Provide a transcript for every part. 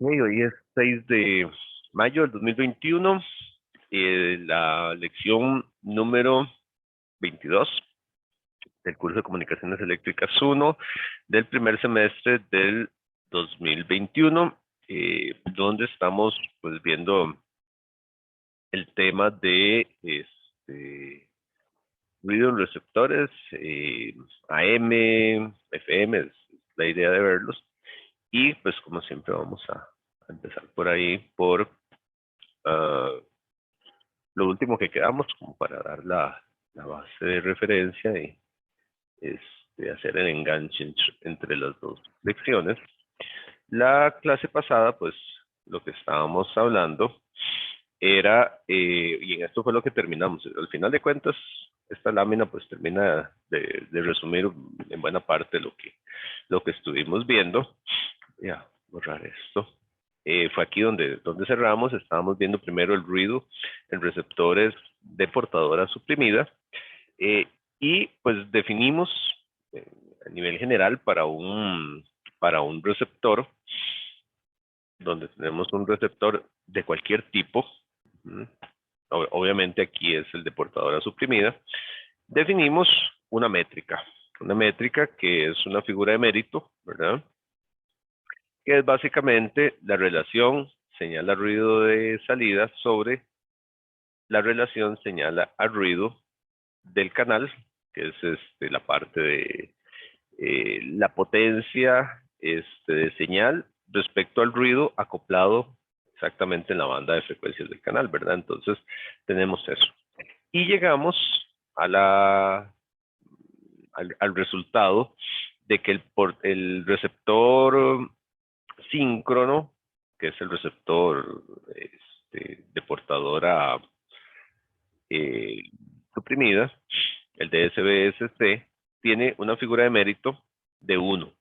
Hoy es 6 de mayo del 2021, la lección número 22 del curso de Comunicaciones Eléctricas 1 del primer semestre del 2021, donde estamos pues viendo el tema de ruido en receptores, AM, FM, es la idea de verlos. Y pues como siempre vamos a empezar por ahí, por lo último que quedamos, como para dar la base de referencia y hacer el enganche entre las dos lecciones. La clase pasada, pues lo que estábamos hablando era, y en esto fue lo que terminamos, al final de cuentas, esta lámina pues termina de resumir en buena parte lo que estuvimos viendo. Ya, borrar esto. Fue aquí donde cerramos. Estábamos viendo primero el ruido en receptores de portadora suprimida, y pues definimos eh, a nivel general para un receptor, donde tenemos un receptor de cualquier tipo. Obviamente aquí es el de portadora suprimida. Definimos una métrica que es una figura de mérito, ¿verdad? Que es básicamente la relación señala ruido de salida sobre la relación señala al ruido del canal, que es la parte de la potencia de señal respecto al ruido acoplado exactamente en la banda de frecuencias del canal, ¿verdad? Entonces tenemos eso. Y llegamos a al resultado de que el receptor síncrono, que es el receptor de portadora eh, suprimida, el DSBSC, tiene una figura de mérito de 1,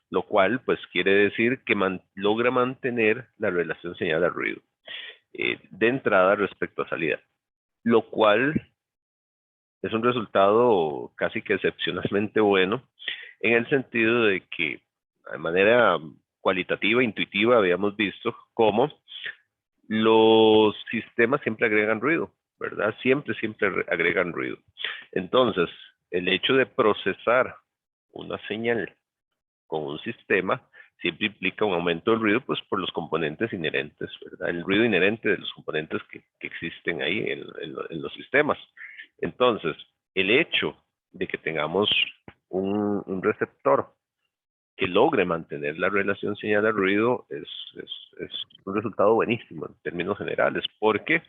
lo cual pues quiere decir que logra mantener la relación señal al ruido de entrada respecto a salida, lo cual es un resultado casi que excepcionalmente bueno en el sentido de que de manera cualitativa, intuitiva, habíamos visto cómo los sistemas siempre agregan ruido, ¿verdad? Siempre agregan ruido. Entonces, el hecho de procesar una señal con un sistema siempre implica un aumento del ruido, pues por los componentes inherentes, ¿verdad? El ruido inherente de los componentes que existen ahí en los sistemas. Entonces, el hecho de que tengamos un receptor que logre mantener la relación señal al ruido es un resultado buenísimo en términos generales, porque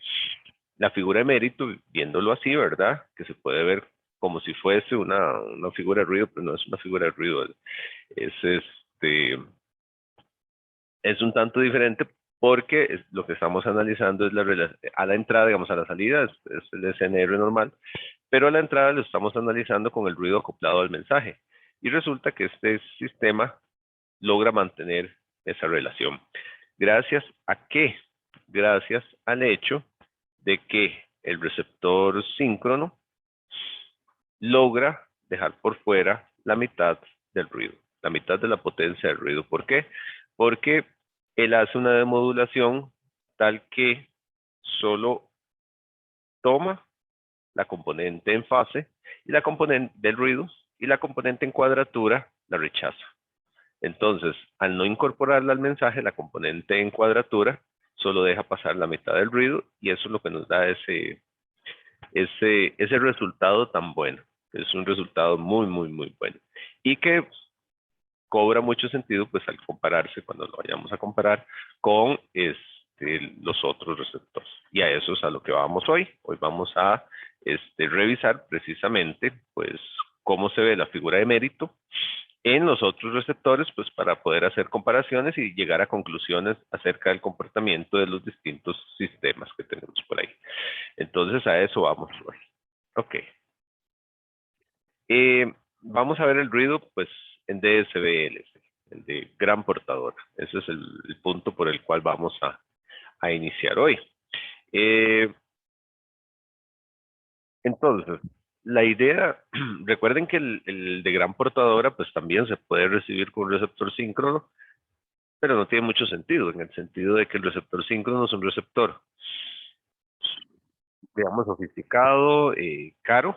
la figura de mérito, viéndolo así, ¿verdad? Que se puede ver como si fuese una figura de ruido, pero no es una figura de ruido, es es un tanto diferente porque lo que estamos analizando es la relación, a la entrada, digamos, a la salida, es el SNR normal, pero a la entrada lo estamos analizando con el ruido acoplado al mensaje. Y resulta que este sistema logra mantener esa relación. ¿Gracias a qué? Gracias al hecho de que el receptor síncrono logra dejar por fuera la mitad del ruido, la mitad de la potencia del ruido. ¿Por qué? Porque él hace una demodulación tal que solo toma la componente en fase y la componente del ruido y la componente en cuadratura la rechaza. Entonces, al no incorporarla al mensaje, la componente en cuadratura solo deja pasar la mitad del ruido y eso es lo que nos da ese resultado tan bueno. Es un resultado muy bueno. Y que cobra mucho sentido pues al compararse, cuando lo vayamos a comparar con los otros receptores. Y a eso es a lo que vamos hoy. Hoy vamos a revisar precisamente pues cómo se ve la figura de mérito en los otros receptores, pues para poder hacer comparaciones y llegar a conclusiones acerca del comportamiento de los distintos sistemas que tenemos por ahí. Entonces a eso vamos hoy. Ok. Vamos a ver el ruido, pues, en DSBL, el de gran portador. Ese es el punto por el cual vamos a iniciar hoy. Entonces, la idea, recuerden que el de gran portadora, pues también se puede recibir con un receptor síncrono, pero no tiene mucho sentido, en el sentido de que el receptor síncrono es un receptor, digamos, sofisticado, caro,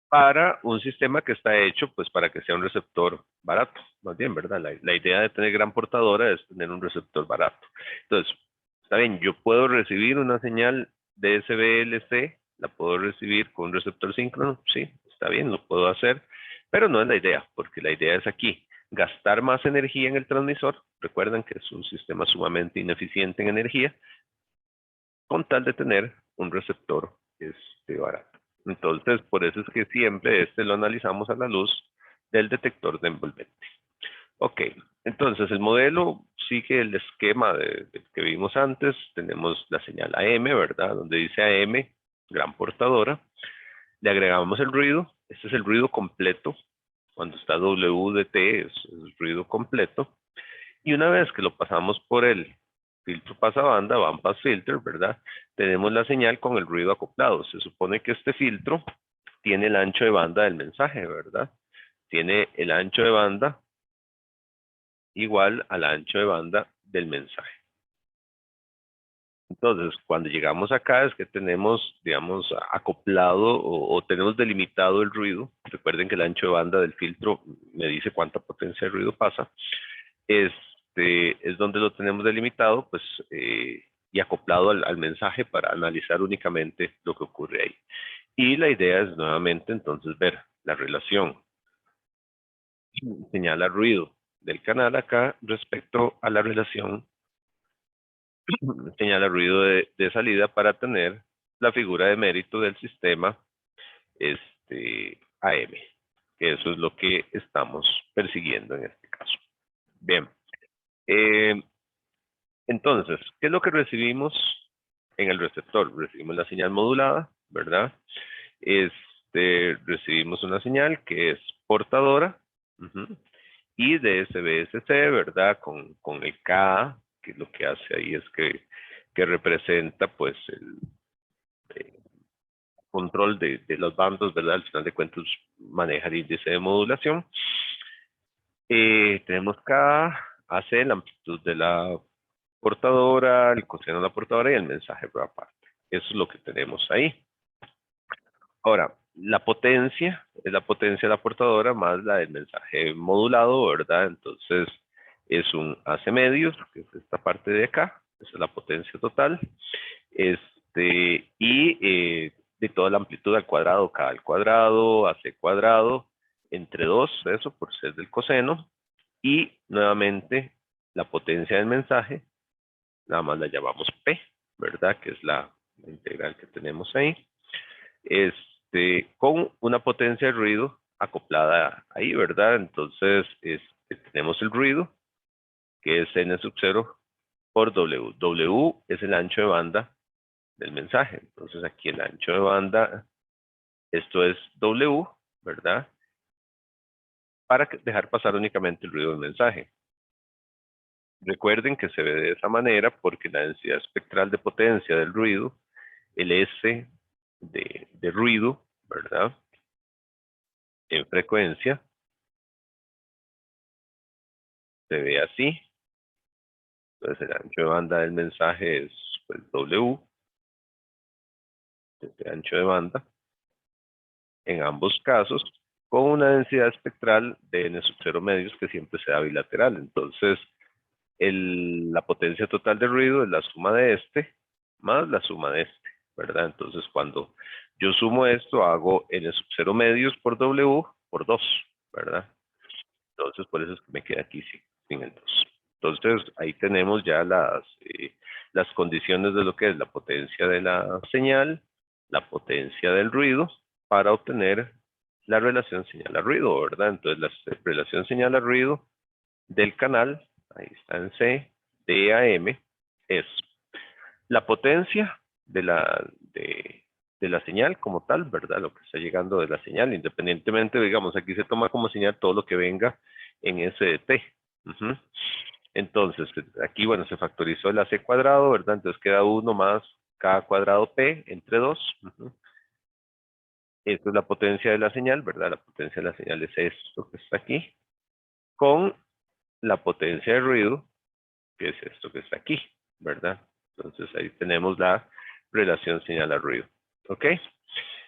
para un sistema que está hecho, pues, para que sea un receptor barato, más bien, ¿verdad? La idea de tener gran portadora es tener un receptor barato. Entonces, está bien, yo puedo recibir una señal de SBLC, la puedo recibir con un receptor síncrono, sí, está bien, lo puedo hacer, pero no es la idea, porque la idea es aquí, gastar más energía en el transmisor, recuerden que es un sistema sumamente ineficiente en energía, con tal de tener un receptor barato. Entonces, por eso es que siempre lo analizamos a la luz del detector de envolvente. Ok, entonces el modelo sigue el esquema del que vimos antes. Tenemos la señal AM, ¿verdad? Donde dice AM, gran portadora. Le agregamos el ruido. Este es el ruido completo. Cuando está WDT es ruido completo. Y una vez que lo pasamos por el filtro pasabanda, band pass filter, ¿verdad? Tenemos la señal con el ruido acoplado. Se supone que este filtro tiene el ancho de banda del mensaje, ¿verdad? Tiene el ancho de banda igual al ancho de banda del mensaje. Entonces, cuando llegamos acá es que tenemos, digamos, acoplado o tenemos delimitado el ruido. Recuerden que el ancho de banda del filtro me dice cuánta potencia de ruido pasa. Es donde lo tenemos delimitado, pues, y acoplado al mensaje para analizar únicamente lo que ocurre ahí. Y la idea es nuevamente entonces ver la relación señala ruido del canal acá respecto a la relación señala ruido de salida para tener la figura de mérito del sistema AM, que eso es lo que estamos persiguiendo en este caso. Bien, entonces, ¿qué es lo que recibimos en el receptor? Recibimos la señal modulada, ¿verdad? Recibimos una señal que es portadora, y de SBSC, ¿verdad? Con el K, que lo que hace ahí es que representa, pues, el control de los bandos, ¿verdad? Al final de cuentas, maneja el índice de modulación. Tenemos K, AC, la amplitud de la portadora, el coseno de la portadora y el mensaje por aparte. Eso es lo que tenemos ahí. Ahora, la potencia es la potencia de la portadora más la del mensaje modulado, ¿verdad? Entonces, es un AC medios, que es esta parte de acá, esa es la potencia total, de toda la amplitud al cuadrado, K al cuadrado, AC cuadrado, entre 2, eso por ser del coseno, y nuevamente la potencia del mensaje, nada más la llamamos P, ¿verdad? Que es la integral que tenemos ahí. Con una potencia de ruido acoplada ahí, ¿verdad? Entonces, tenemos el ruido, que es N sub 0 por W. W es el ancho de banda del mensaje. Entonces, aquí el ancho de banda, esto es W, ¿verdad? Para dejar pasar únicamente el ruido del mensaje. Recuerden que se ve de esa manera porque la densidad espectral de potencia del ruido, el S de ruido, ¿verdad? En frecuencia, se ve así. Entonces el ancho de banda del mensaje es, pues, W, este ancho de banda, en ambos casos, con una densidad espectral de N sub 0 medios que siempre sea bilateral. Entonces, la potencia total de ruido es la suma de este más la suma de este, ¿verdad? Entonces, cuando yo sumo esto, hago N sub 0 medios por W por 2, ¿verdad? Entonces, por eso es que me queda aquí sin el 2. Entonces, ahí tenemos ya las condiciones de lo que es la potencia de la señal, la potencia del ruido, para obtener la relación señal a ruido, ¿verdad? Entonces, la relación señal a ruido del canal, ahí está en C, DAM, es la potencia de la señal como tal, ¿verdad? Lo que está llegando de la señal, independientemente, digamos, aquí se toma como señal todo lo que venga en SDT. Entonces, aquí, bueno, se factorizó el AC cuadrado, ¿verdad? Entonces queda 1 más K cuadrado P entre 2. Esto es la potencia de la señal, ¿verdad? La potencia de la señal es esto que está aquí, con la potencia de ruido, que es esto que está aquí, ¿verdad? Entonces ahí tenemos la relación señal a ruido. ¿Ok?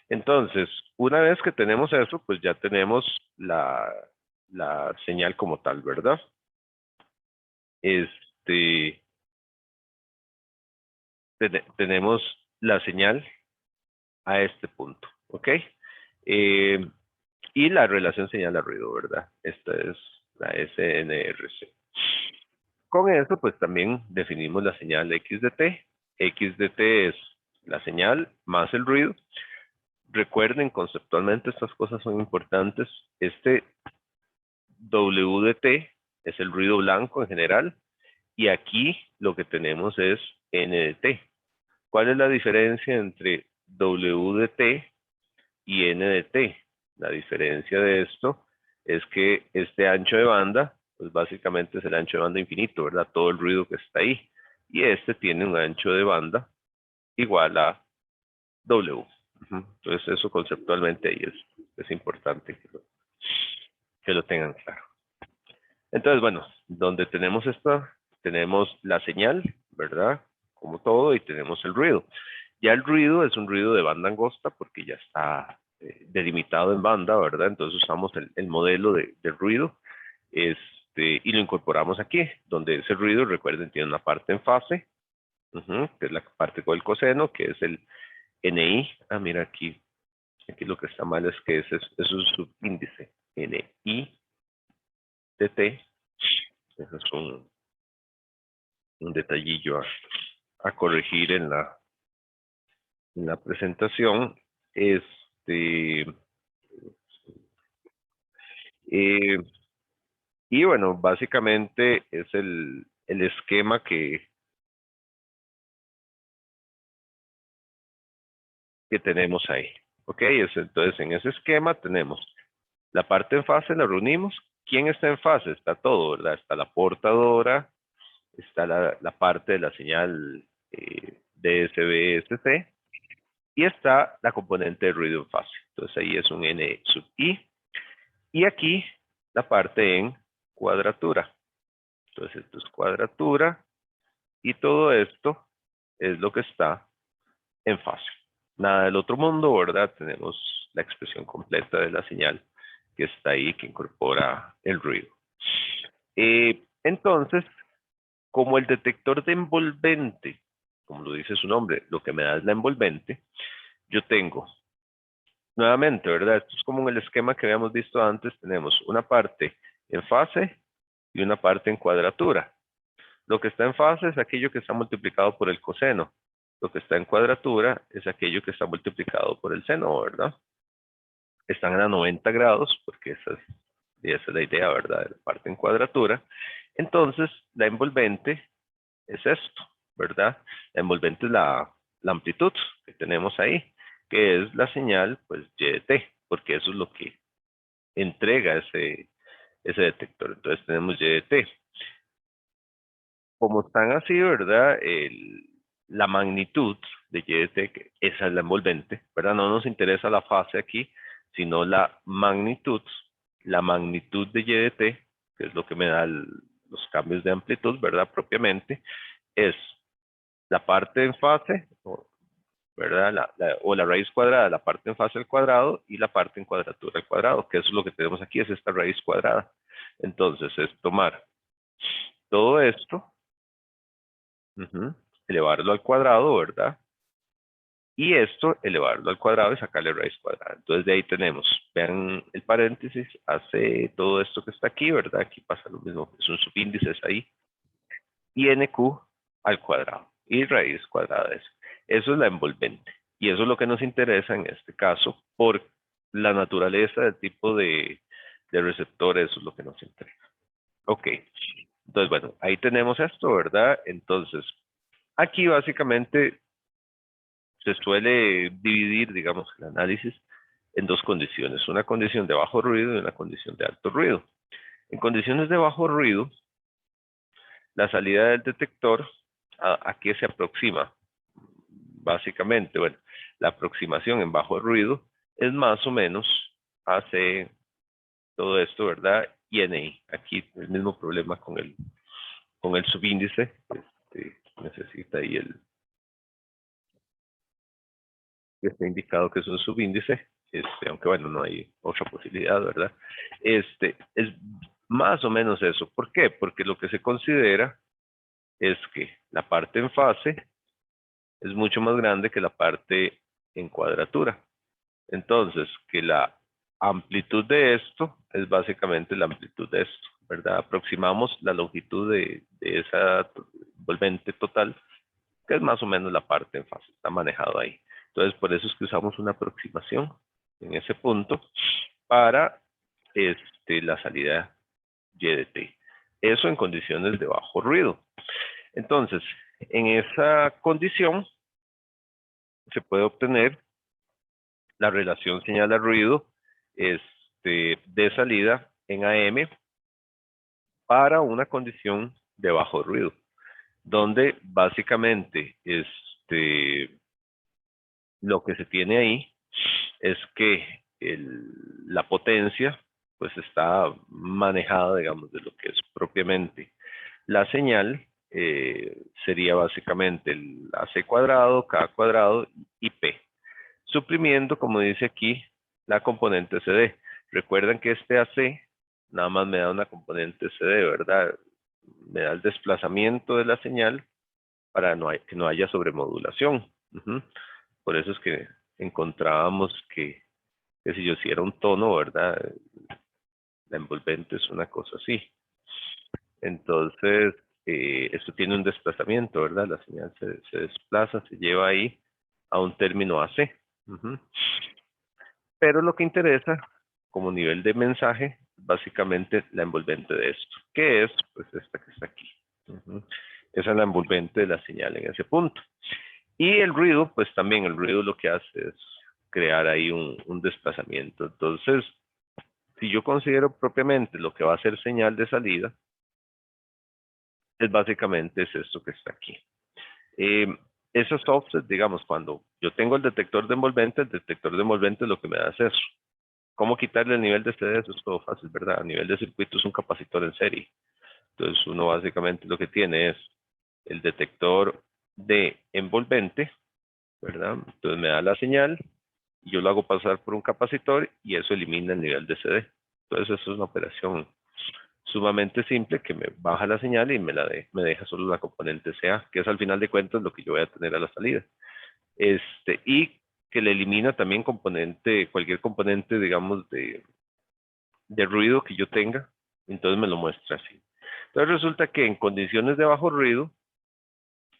Entonces, una vez que tenemos eso, pues ya tenemos la señal como tal, ¿verdad? Tenemos la señal a este punto, ¿ok? Y la relación señal a ruido, ¿verdad? Esta es la SNRC. Con eso, pues también definimos la señal X de T. X de T es la señal más el ruido. Recuerden, conceptualmente estas cosas son importantes. Este W de T es el ruido blanco en general. Y aquí lo que tenemos es N de T. ¿Cuál es la diferencia entre W de T y N de T? La diferencia de esto es que este ancho de banda, pues básicamente es el ancho de banda infinito, ¿verdad? Todo el ruido que está ahí. Y este tiene un ancho de banda igual a W. Entonces eso conceptualmente ahí es importante que lo tengan claro. Entonces, bueno, donde tenemos esta, tenemos la señal, ¿verdad? Como todo, y tenemos el ruido. Ya el ruido es un ruido de banda angosta porque ya está delimitado en banda, ¿verdad? Entonces usamos el modelo de ruido y lo incorporamos aquí, donde ese ruido, recuerden, tiene una parte en fase, que es la parte con el coseno, que es el NI. Ah, mira aquí lo que está mal es que es un subíndice, NI de T. Eso es un detallillo a corregir en la presentación. Eh, y bueno, básicamente es el esquema que tenemos ahí. Ok, entonces en ese esquema tenemos la parte en fase, la reunimos. ¿Quién está en fase? Está todo, ¿verdad? Está la portadora, está la parte de la señal DSB-SC y está la componente de ruido en fase. Entonces ahí es un N sub I. Y aquí la parte en cuadratura. Entonces esto es cuadratura y todo esto es lo que está en fase. Nada del otro mundo, ¿verdad? Tenemos la expresión completa de la señal que está ahí, que incorpora el ruido. Entonces, como el detector de envolvente, como lo dice su nombre, lo que me da es la envolvente, yo tengo, nuevamente, ¿verdad? Esto es como en el esquema que habíamos visto antes, tenemos una parte en fase y una parte en cuadratura. Lo que está en fase es aquello que está multiplicado por el coseno. Lo que está en cuadratura es aquello que está multiplicado por el seno, ¿verdad? Están a 90 grados, porque esa es la idea, ¿verdad? De la parte en cuadratura. Entonces, la envolvente es esto, ¿verdad? La envolvente es la amplitud que tenemos ahí, que es la señal, pues, Y de T, porque eso es lo que entrega ese detector. Entonces, tenemos Y de T. Como están así, ¿verdad? La magnitud de Y de T, que esa es la envolvente, ¿verdad? No nos interesa la fase aquí, sino la magnitud de Y de T, que es lo que me da los cambios de amplitud, ¿verdad? Propiamente, es la parte en fase, ¿verdad? O la raíz cuadrada de la parte en fase al cuadrado y la parte en cuadratura al cuadrado, que eso es lo que tenemos aquí, es esta raíz cuadrada. Entonces, es tomar todo esto, elevarlo al cuadrado, ¿verdad? Y esto, elevarlo al cuadrado y sacarle raíz cuadrada. Entonces, de ahí tenemos, vean el paréntesis, hace todo esto que está aquí, ¿verdad? Aquí pasa lo mismo, son subíndices ahí. Y NQ al cuadrado. Y raíz cuadrada de eso. Eso es la envolvente. Y eso es lo que nos interesa en este caso, por la naturaleza del tipo de receptor, eso es lo que nos interesa. Ok. Entonces, bueno, ahí tenemos esto, ¿verdad? Entonces, aquí básicamente se suele dividir, digamos, el análisis en dos condiciones. Una condición de bajo ruido y una condición de alto ruido. En condiciones de bajo ruido, la salida del detector, ¿a qué se aproxima? Básicamente, bueno, la aproximación en bajo ruido es más o menos, hace todo esto, ¿verdad? y NI. Aquí el mismo problema con el subíndice. Necesita ahí que esté indicado que es un subíndice, aunque bueno, no hay otra posibilidad, ¿verdad? Es más o menos eso. ¿Por qué? Porque lo que se considera es que la parte en fase es mucho más grande que la parte en cuadratura. Entonces, que la amplitud de esto es básicamente la amplitud de esto, ¿verdad? Aproximamos la longitud de esa envolvente total, que es más o menos la parte en fase, está manejado ahí. Entonces, por eso es que usamos una aproximación en ese punto para la salida Y de T. Eso en condiciones de bajo ruido. Entonces, en esa condición se puede obtener la relación señal a ruido de salida en AM para una condición de bajo ruido, donde básicamente lo que se tiene ahí es que la potencia pues está manejada, digamos, de lo que es propiamente la señal. Sería básicamente el AC cuadrado, K cuadrado y P, suprimiendo, como dice aquí, la componente CD. Recuerden que este AC nada más me da una componente CD, ¿verdad? Me da el desplazamiento de la señal para que no haya sobremodulación. Por eso es que encontrábamos que si yo hiciera un tono, ¿verdad? La envolvente es una cosa así. Entonces, esto tiene un desplazamiento, ¿verdad? La señal se desplaza, se lleva ahí a un término AC. Pero lo que interesa como nivel de mensaje, básicamente la envolvente de esto, que es pues esta que está aquí. Esa es la envolvente de la señal en ese punto. Y el ruido, pues también el ruido lo que hace es crear ahí un desplazamiento. Entonces, si yo considero propiamente lo que va a ser señal de salida, es básicamente esto que está aquí. Esos offsets, digamos, cuando yo tengo el detector de envolvente lo que me da es eso. ¿Cómo quitarle el nivel de CD? Eso es todo fácil, ¿verdad? A nivel de circuito es un capacitor en serie. Entonces uno básicamente lo que tiene es el detector de envolvente, ¿verdad? Entonces me da la señal, y yo lo hago pasar por un capacitor y eso elimina el nivel de CD. Entonces eso es una operación sumamente simple que me baja la señal y me deja solo la componente CA, que es al final de cuentas lo que yo voy a tener a la salida. Y que le elimina también cualquier componente, digamos, de ruido que yo tenga, entonces me lo muestra así. Entonces resulta que en condiciones de bajo ruido,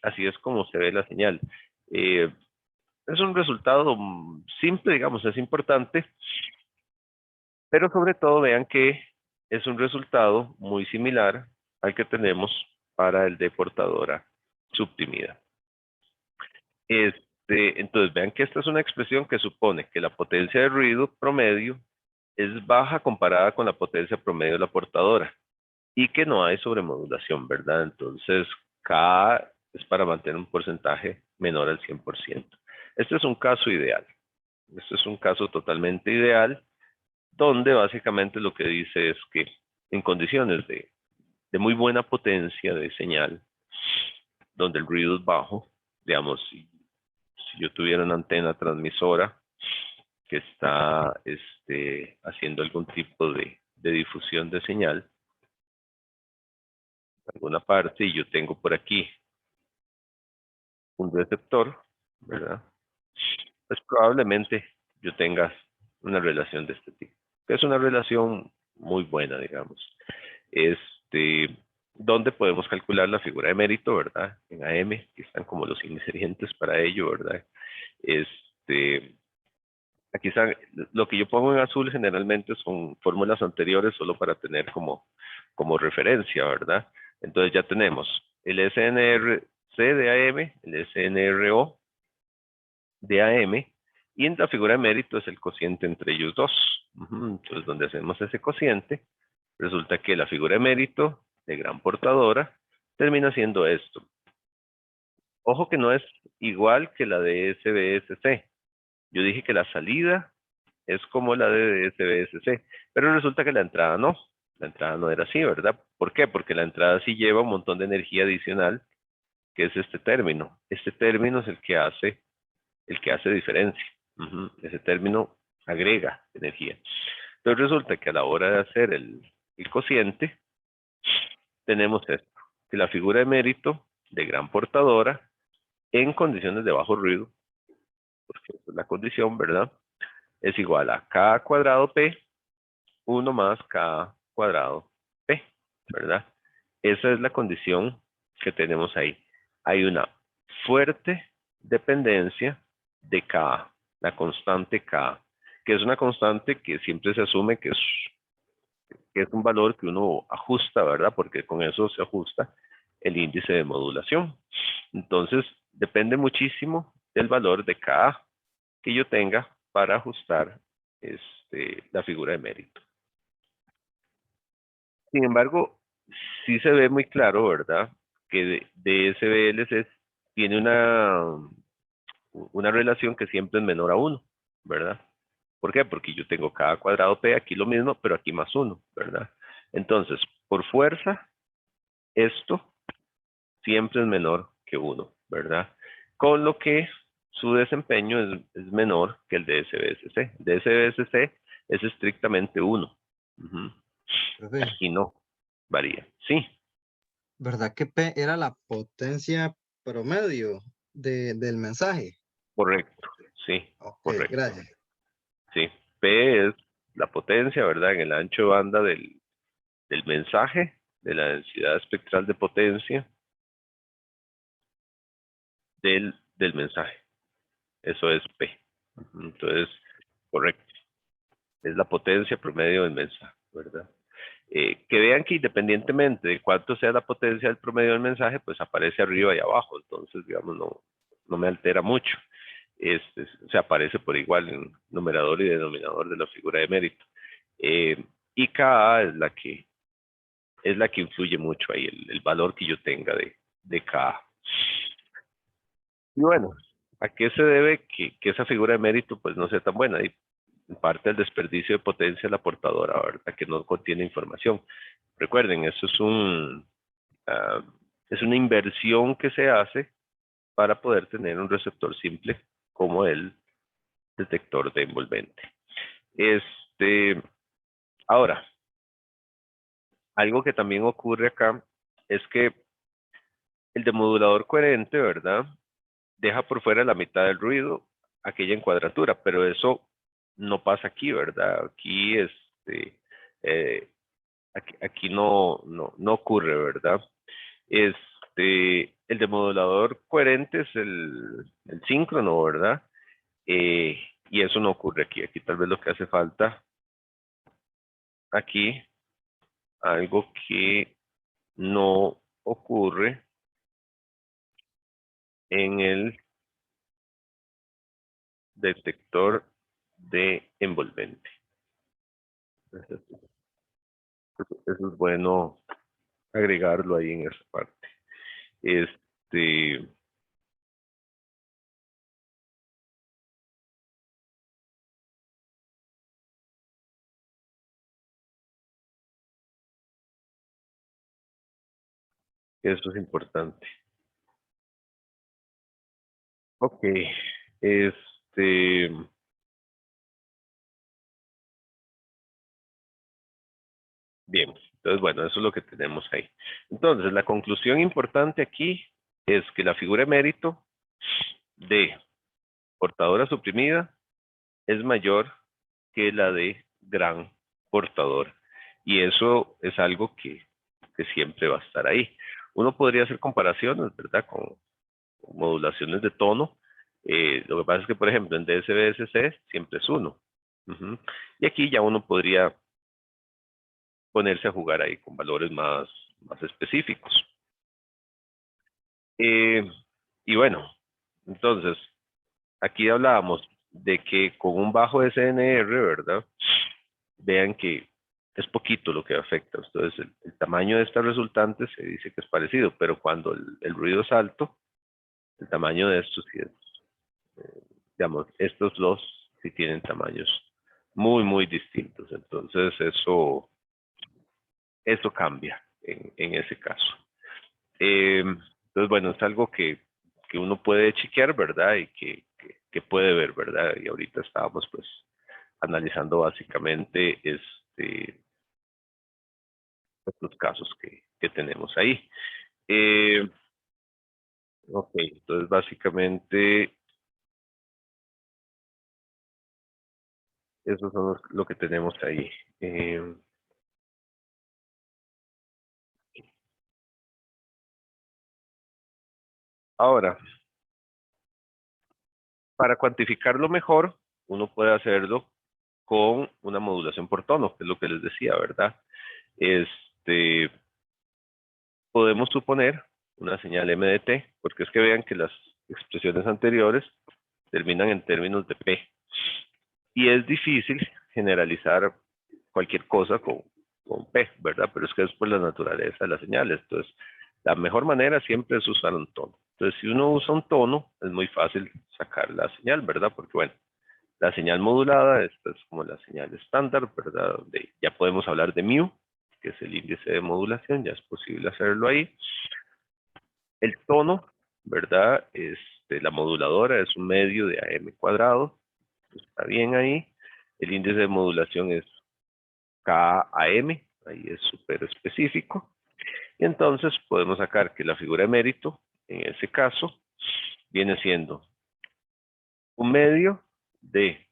así es como se ve la señal. Es un resultado simple, digamos, es importante, pero sobre todo vean que es un resultado muy similar al que tenemos para el de portadora suprimida. Entonces vean que esta es una expresión que supone que la potencia de ruido promedio es baja comparada con la potencia promedio de la portadora y que no hay sobremodulación, ¿verdad? Entonces, K es para mantener un porcentaje menor al 100%. Este es un caso ideal. Este es un caso totalmente ideal, donde básicamente lo que dice es que en condiciones de muy buena potencia de señal, donde el ruido es bajo, digamos, si yo tuviera una antena transmisora que está haciendo algún tipo de difusión de señal en alguna parte, y yo tengo por aquí un receptor, ¿verdad? Pues probablemente yo tenga una relación de este tipo. Es una relación muy buena, digamos. Donde podemos calcular la figura de mérito, ¿verdad? En AM, que están como los ingredientes para ello, ¿verdad? Aquí están, lo que yo pongo en azul generalmente son fórmulas anteriores solo para tener como referencia, ¿verdad? Entonces ya tenemos el SNRC de AM, el SNRO de AM, y en la figura de mérito es el cociente entre ellos dos. Entonces, donde hacemos ese cociente, resulta que la figura de mérito de gran portadora termina siendo esto. Ojo que no es igual que la de SBSC. Yo dije que la salida es como la de SBSC, pero resulta que la entrada no. La entrada no era así, ¿verdad? ¿Por qué? Porque la entrada sí lleva un montón de energía adicional, que es este término. Este término es el que hace diferencia. Ese término agrega energía. Entonces resulta que a la hora de hacer el cociente, tenemos esto, que la figura de mérito de gran portadora en condiciones de bajo ruido, porque esa es la condición, ¿verdad? Es igual a K cuadrado P, 1 más K cuadrado P, ¿verdad? Esa es la condición que tenemos ahí. Hay una fuerte dependencia de K, la constante K, que es una constante que siempre se asume que es un valor que uno ajusta, ¿verdad? Porque con eso se ajusta el índice de modulación. Entonces, depende muchísimo del valor de K que yo tenga para ajustar la figura de mérito. Sin embargo, sí se ve muy claro, ¿verdad? Que DSBLC tiene una relación que siempre es menor a 1, ¿verdad? ¿Por qué? Porque yo tengo K cuadrado P, aquí lo mismo, pero aquí más 1, ¿verdad? Entonces, por fuerza, esto siempre es menor que 1, ¿verdad? Con lo que su desempeño es menor que el de SBSC. De SBSC es estrictamente 1. Profe, Aquí no varía. Sí, ¿verdad que P era la potencia promedio del mensaje? correcto. Sí, Ok, correcto. gracias. Sí. P es la potencia, ¿verdad? En el ancho de banda del mensaje, de la densidad espectral de potencia del mensaje. Eso es P. Entonces, correcto. Es la potencia promedio del mensaje, ¿verdad? Que vean que independientemente de cuánto sea la potencia del promedio del mensaje, pues aparece arriba y abajo, entonces, digamos, no me altera mucho. Se aparece por igual en numerador y denominador de la figura de mérito. Y Ka es la que influye mucho ahí, el valor que yo tenga de Ka. Y bueno, ¿a qué se debe que esa figura de mérito pues no sea tan buena? Y en parte el desperdicio de potencia de la portadora, ¿verdad? Que no contiene información. Recuerden, eso ah, es una inversión que se hace para poder tener un receptor simple como el detector de envolvente. Ahora, algo que también ocurre acá es que el demodulador coherente, ¿verdad? Deja por fuera la mitad del ruido, aquella encuadratura, pero eso no pasa aquí, ¿verdad? Eh, aquí no ocurre, ¿verdad? El demodulador coherente es el síncrono, ¿verdad? Y eso no ocurre aquí. Aquí tal vez lo que hace falta, aquí, algo que no ocurre en el detector de envolvente. Eso es bueno agregarlo ahí en esa parte. Este, eso es importante. Ok, este, bien. Entonces, bueno, eso es lo que tenemos ahí. Entonces, la conclusión importante aquí es que la figura de mérito de portadora suprimida es mayor que la de gran portador. Y eso es algo que siempre va a estar ahí. Uno podría hacer comparaciones, ¿verdad? Con modulaciones de tono. Lo que pasa es que, por ejemplo, en DSBSC siempre es 1. Y aquí ya uno podría ponerse a jugar ahí con valores más específicos. Eh, y bueno, entonces, aquí hablábamos de que con un bajo SNR, ¿verdad? Vean que es poquito lo que afecta. Entonces, el tamaño de estas resultantes se dice que es parecido, pero cuando el ruido es alto, el tamaño de estos sí es, digamos, estos dos sí tienen tamaños muy distintos. Entonces, eso eso cambia en ese caso. Entonces, bueno, es algo que uno puede chequear, ¿verdad? Y que puede ver, ¿verdad? Y ahorita estábamos pues analizando básicamente estos casos que tenemos ahí. Ok, entonces básicamente eso son lo que tenemos ahí. Ahora, para cuantificarlo mejor, uno puede hacerlo con una modulación por tono, que es lo que les decía, ¿verdad? Este, podemos suponer una señal MDT, porque es que vean que las expresiones anteriores terminan en términos de P. Y es difícil generalizar cualquier cosa con P, ¿verdad? Pero es que es por la naturaleza de las señales. Entonces, la mejor manera siempre es usar un tono. Entonces, si uno usa un tono, es muy fácil sacar la señal, ¿verdad? Porque, bueno, la señal modulada, esta es como la señal estándar, ¿verdad? Donde ya podemos hablar de mu, que es el índice de modulación, ya es posible hacerlo ahí. El tono, ¿verdad? La moduladora es un medio de AM cuadrado, está bien ahí. El índice de modulación es KAM, ahí es súper específico. Y entonces podemos sacar que la figura de mérito, en ese caso, viene siendo un medio de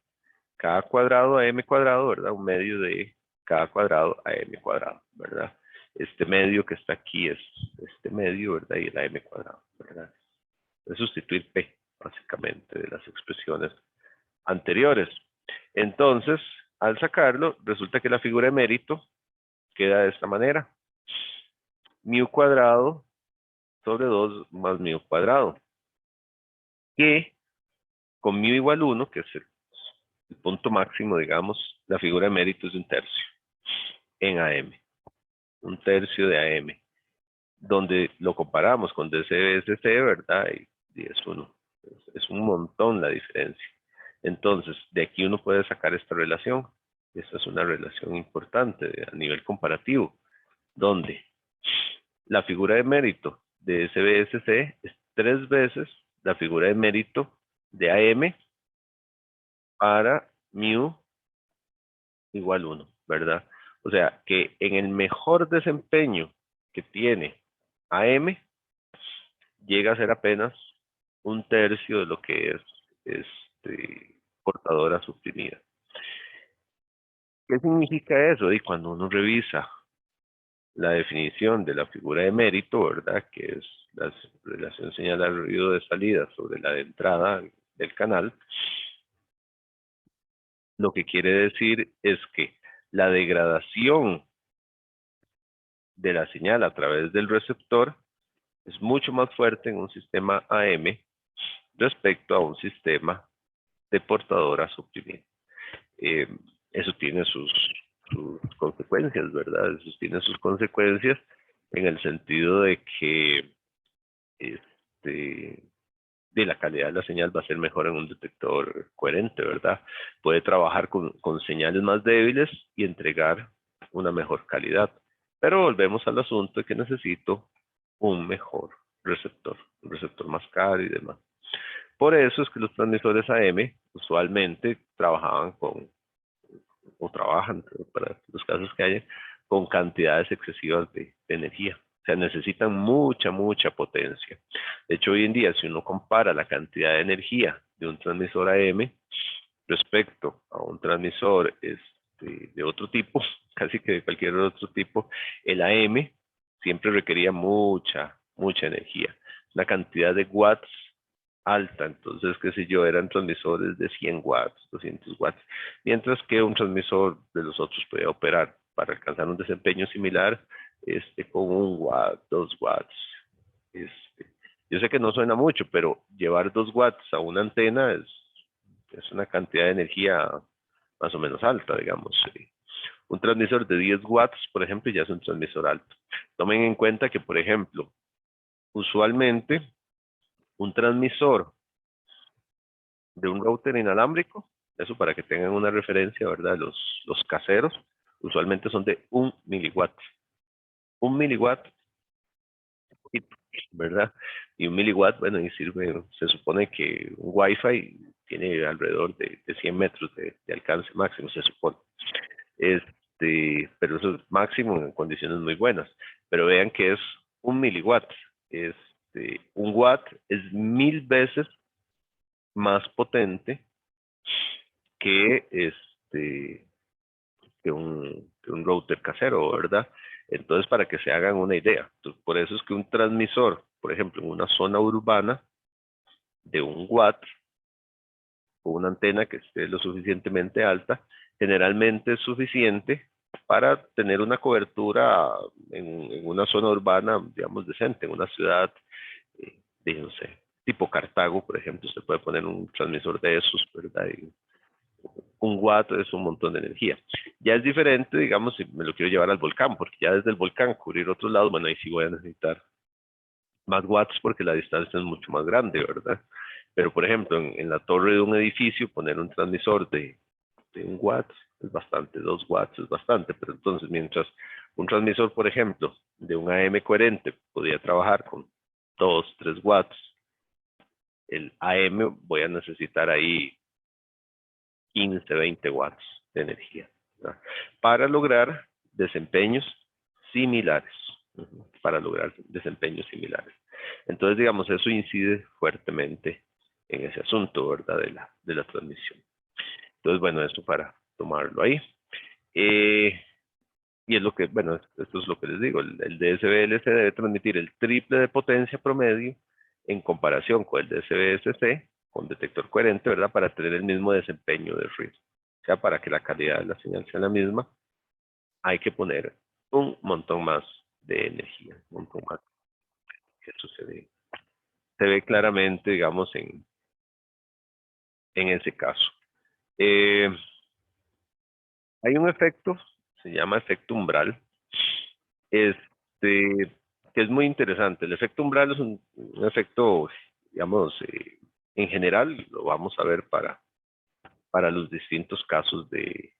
K cuadrado a M cuadrado, ¿verdad? Un medio de K cuadrado a M cuadrado, ¿verdad? Este medio que está aquí es este medio, ¿verdad? Y la M cuadrado, ¿verdad? Es sustituir P, básicamente, de las expresiones anteriores. Entonces, al sacarlo, resulta que la figura de mérito queda de esta manera. Mu cuadrado sobre 2 más mu cuadrado. Que con mu igual 1, que es el punto máximo, digamos, la figura de mérito es de un tercio en AM. Un tercio de AM. Donde lo comparamos con DCBSC, ¿verdad? Y es uno. Es un montón la diferencia. Entonces, de aquí uno puede sacar esta relación. Esta es una relación importante a nivel comparativo, donde la figura de mérito de SBSC es 3 veces la figura de mérito de AM para mu igual 1, ¿verdad? O sea, que en el mejor desempeño que tiene AM, llega a ser apenas un tercio de lo que es portadora suprimida. ¿Qué significa eso? Y cuando uno revisa la definición de la figura de mérito, ¿verdad? Que es la relación señal al ruido de salida sobre la de entrada del canal, lo que quiere decir es que la degradación de la señal a través del receptor es mucho más fuerte en un sistema AM respecto a un sistema de portadora suprimida. Eso tiene sus consecuencias, ¿verdad? Eso tiene sus consecuencias en el sentido de que de la calidad de la señal va a ser mejor en un detector coherente, ¿verdad? Puede trabajar con señales más débiles y entregar una mejor calidad. Pero volvemos al asunto de que necesito un mejor receptor, un receptor más caro y demás. Por eso es que los transmisores AM usualmente trabajaban o trabajan, para los casos que haya, con cantidades excesivas de energía. O sea, necesitan mucha potencia. De hecho, hoy en día, si uno compara la cantidad de energía de un transmisor AM respecto a un transmisor de otro tipo, casi que de cualquier otro tipo, el AM siempre requería mucha energía. Una cantidad de watts alta, entonces, qué sé yo, eran transmisores de 100 watts, 200 watts, mientras que un transmisor de los otros podía operar para alcanzar un desempeño similar con 1 watt, 2 watts. Yo sé que no suena mucho, pero llevar 2 watts a una antena es una cantidad de energía más o menos alta, digamos. Un transmisor de 10 watts, por ejemplo, ya es un transmisor alto. Tomen en cuenta que, por ejemplo, usualmente un transmisor de un router inalámbrico, eso para que tengan una referencia, ¿verdad? Los caseros usualmente son de 1 miliwatt. Un miliwatt, poquito, ¿verdad? Y un miliwatt, bueno, y sirve, se supone que un Wi-Fi tiene alrededor de 100 metros de alcance máximo, se supone. Pero eso es máximo en condiciones muy buenas. Pero vean que es un miliwatt. Un watt es 1000 veces más potente que que un router casero, ¿verdad? Entonces, para que se hagan una idea. Entonces, por eso es que un transmisor, por ejemplo, en una zona urbana de un watt o una antena que esté lo suficientemente alta, generalmente es suficiente para tener una cobertura en una zona urbana, digamos, decente, en una ciudad, no sé, tipo Cartago, por ejemplo, se puede poner un transmisor de esos, ¿verdad? Y un watt es un montón de energía. Ya es diferente, digamos, si me lo quiero llevar al volcán, porque ya desde el volcán cubrir otros lados, bueno, ahí sí voy a necesitar más watts porque la distancia es mucho más grande, ¿verdad? Pero, por ejemplo, en la torre de un edificio, poner un transmisor de un watt es bastante, 2 watts es bastante, pero entonces mientras un transmisor, por ejemplo, de un AM coherente podía trabajar con 2, 3 watts, el AM voy a necesitar ahí 15, 20 watts de energía, ¿verdad? Para lograr desempeños similares, para lograr desempeños similares. Entonces, digamos, eso incide fuertemente en ese asunto, ¿verdad? De la transmisión. Entonces, bueno, eso para tomarlo ahí. Y es lo que, bueno, esto es lo que les digo, el DSBLC debe transmitir el triple de potencia promedio en comparación con el DSBSC, con detector coherente, ¿verdad? Para tener el mismo desempeño de ruido. O sea, para que la calidad de la señal sea la misma, hay que poner un montón más de energía, un montón más. Eso se ve claramente, digamos, en ese caso. Eh, Hay un efecto, se llama efecto umbral, que es muy interesante. El efecto umbral es un efecto, digamos, en general, lo vamos a ver para los distintos casos de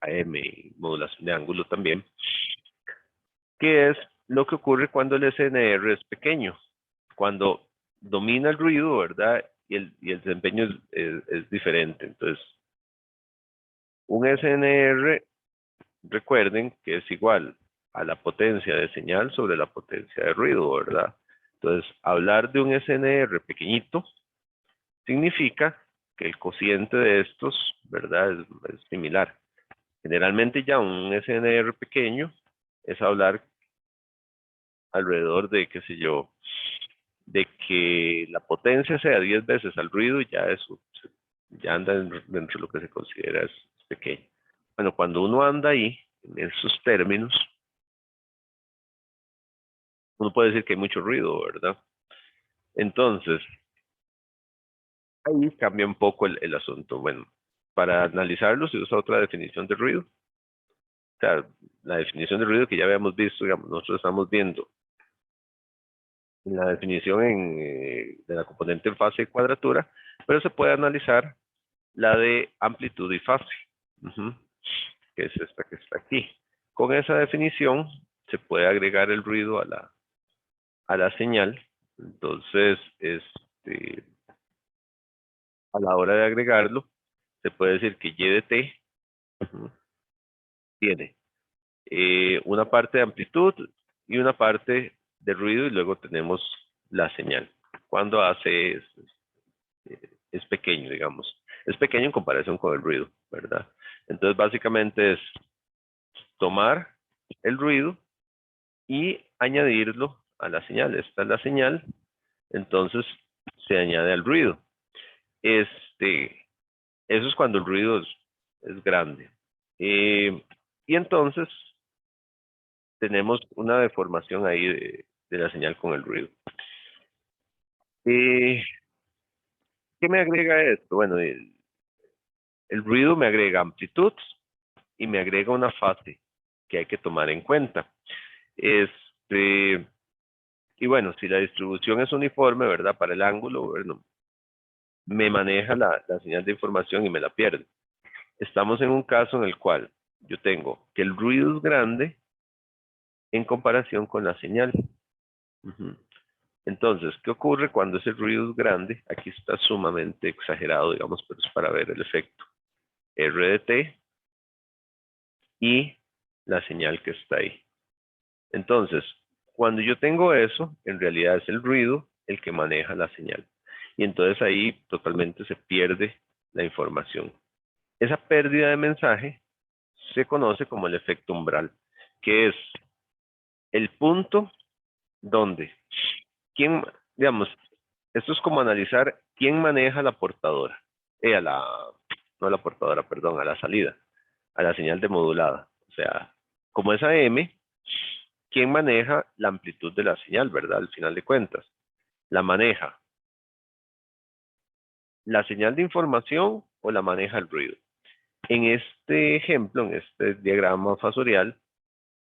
AM y modulación de ángulo también, que es lo que ocurre cuando el SNR es pequeño, cuando domina el ruido, ¿verdad? Y el desempeño es diferente. Entonces, un SNR, recuerden que es igual a la potencia de señal sobre la potencia de ruido, ¿verdad? Entonces, hablar de un SNR pequeñito significa que el cociente de estos, ¿verdad? Es similar. Generalmente ya un SNR pequeño es hablar alrededor de, qué sé yo, de que la potencia sea 10 veces al ruido, ya eso ya anda dentro de lo que se considera es pequeño. Bueno, cuando uno anda ahí, en esos términos, uno puede decir que hay mucho ruido, ¿verdad? Entonces, ahí cambia un poco el asunto. Bueno, para analizarlo se usa otra definición de ruido. O sea, la definición de ruido que ya habíamos visto, digamos, nosotros estamos viendo la definición de la componente en fase y cuadratura, pero se puede analizar la de amplitud y fase, que es esta que está aquí. Con esa definición se puede agregar el ruido a la señal. Entonces, a la hora de agregarlo, se puede decir que Y de T tiene una parte de amplitud y una parte de ruido, y luego tenemos la señal. Cuando hace es pequeño, digamos. Es pequeño en comparación con el ruido, ¿verdad? Entonces, básicamente es tomar el ruido y añadirlo a la señal. Esta es la señal, entonces se añade al ruido. Eso es cuando el ruido es grande. Y entonces tenemos una deformación ahí de la señal con el ruido. ¿Qué me agrega esto? Bueno, el ruido me agrega amplitud y me agrega una fase que hay que tomar en cuenta. Y bueno, si la distribución es uniforme, ¿verdad? Para el ángulo, bueno, me maneja la señal de información y me la pierde. Estamos en un caso en el cual yo tengo que el ruido es grande en comparación con la señal. Entonces, ¿qué ocurre cuando ese ruido es grande? Aquí está sumamente exagerado, digamos, pero es para ver el efecto. R de T y la señal que está ahí. Entonces, cuando yo tengo eso, en realidad es el ruido el que maneja la señal. Y entonces ahí totalmente se pierde la información. Esa pérdida de mensaje se conoce como el efecto umbral, que es el punto donde, digamos, esto es como analizar quién maneja la portadora, no la portadora, perdón, a la salida, a la señal de modulada. O sea, como es AM, ¿quién maneja la amplitud de la señal, verdad? Al final de cuentas, ¿la maneja la señal de información o la maneja el ruido? En este ejemplo, en este diagrama fasorial,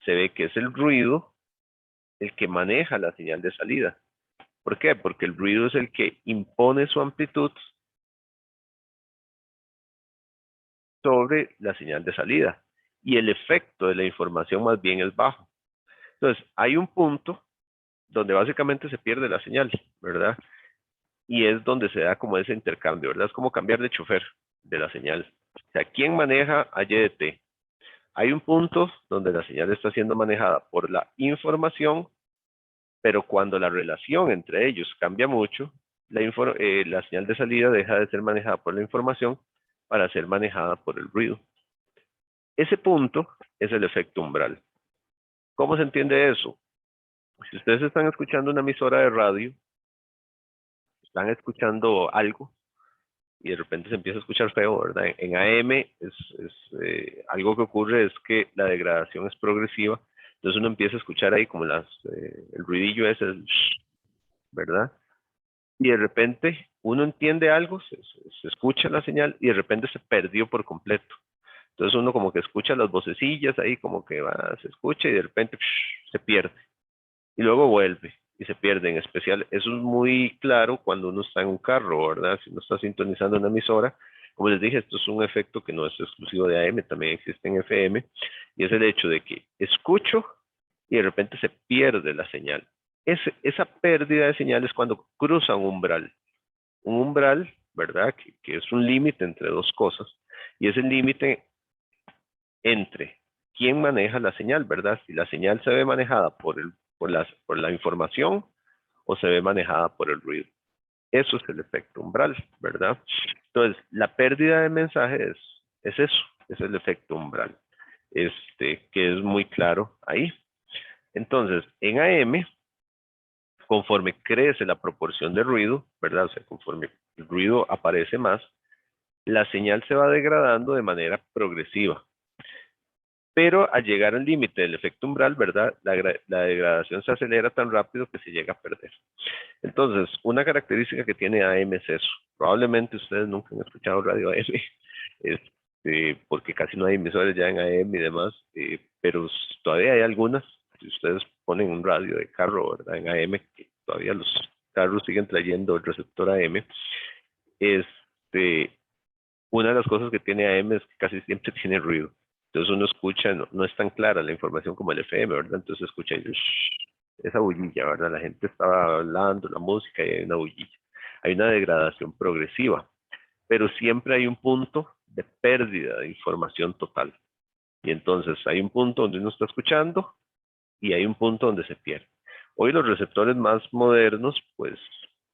se ve que es el ruido el que maneja la señal de salida. ¿Por qué? Porque el ruido es el que impone su amplitud sobre la señal de salida. Y el efecto de la información más bien es bajo. Entonces, hay un punto donde básicamente se pierde la señal, ¿verdad? Y es donde se da como ese intercambio, ¿verdad? Es como cambiar de chofer de la señal. O sea, ¿quién maneja a YDT? Hay un punto donde la señal está siendo manejada por la información, pero cuando la relación entre ellos cambia mucho, la señal de salida deja de ser manejada por la información para ser manejada por el ruido. Ese punto es el efecto umbral. ¿Cómo se entiende eso? Si ustedes están escuchando una emisora de radio, están escuchando algo y de repente se empieza a escuchar feo, ¿verdad? En AM algo que ocurre es que la degradación es progresiva, entonces uno empieza a escuchar ahí como el ruidillo ese, ¿verdad? Y de repente uno entiende algo, se escucha la señal y de repente se perdió por completo. Entonces uno como que escucha las vocecillas ahí, como que se escucha y de repente se pierde. Y luego vuelve y se pierde. En especial, eso es muy claro cuando uno está en un carro, ¿verdad? Si uno está sintonizando una emisora, como les dije, esto es un efecto que no es exclusivo de AM, también existe en FM, y es el hecho de que escucho y de repente se pierde la señal. Esa pérdida de señal es cuando cruza un umbral. Un umbral, ¿verdad? Que es un límite entre dos cosas, y es el límite entre quién maneja la señal, ¿verdad? Si la señal se ve manejada por la información o se ve manejada por el ruido. Eso es el efecto umbral, ¿verdad? Entonces, la pérdida de mensaje es eso, es el efecto umbral, que es muy claro ahí. Entonces, en AM, conforme crece la proporción de ruido, ¿verdad? O sea, conforme el ruido aparece más, la señal se va degradando de manera progresiva. Pero al llegar al límite del efecto umbral, ¿verdad? La degradación se acelera tan rápido que se llega a perder. Entonces, una característica que tiene AM es eso. Probablemente ustedes nunca han escuchado radio AM, porque casi no hay emisoras ya en AM y demás, pero todavía hay algunas. Si ustedes ponen un radio de carro, ¿verdad? En AM, que todavía los carros siguen trayendo el receptor AM, este, una de las cosas que tiene AM es que casi siempre tiene ruido. Entonces uno escucha, no es tan clara la información como el FM, ¿verdad? Entonces escucha esa bullilla, ¿verdad? La gente estaba hablando, la música y hay una bullilla. Hay una degradación progresiva, pero siempre hay un punto de pérdida de información total. Y entonces hay un punto donde uno está escuchando y hay un punto donde se pierde. Hoy los receptores más modernos, pues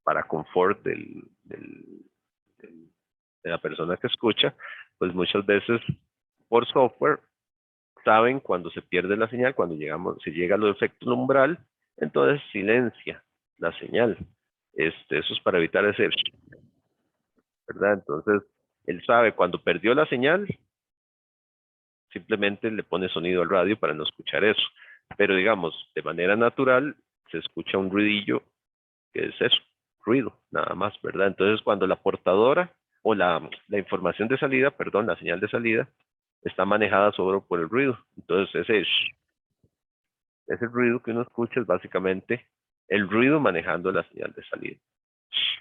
para confort de la persona que escucha, pues muchas veces por software saben cuando se pierde la señal, cuando se llega a los efectos umbral, entonces silencia la señal. Eso es para evitar ese, ¿verdad? Entonces, él sabe cuando perdió la señal, simplemente le pone sonido al radio para no escuchar eso. Pero digamos, de manera natural, se escucha un ruidillo, que es eso, ruido, nada más, ¿verdad? Entonces, cuando la portadora o la información de salida, perdón, la señal de salida, está manejada solo por el ruido. Entonces, ese ruido que uno escucha es básicamente el ruido manejando la señal de salida.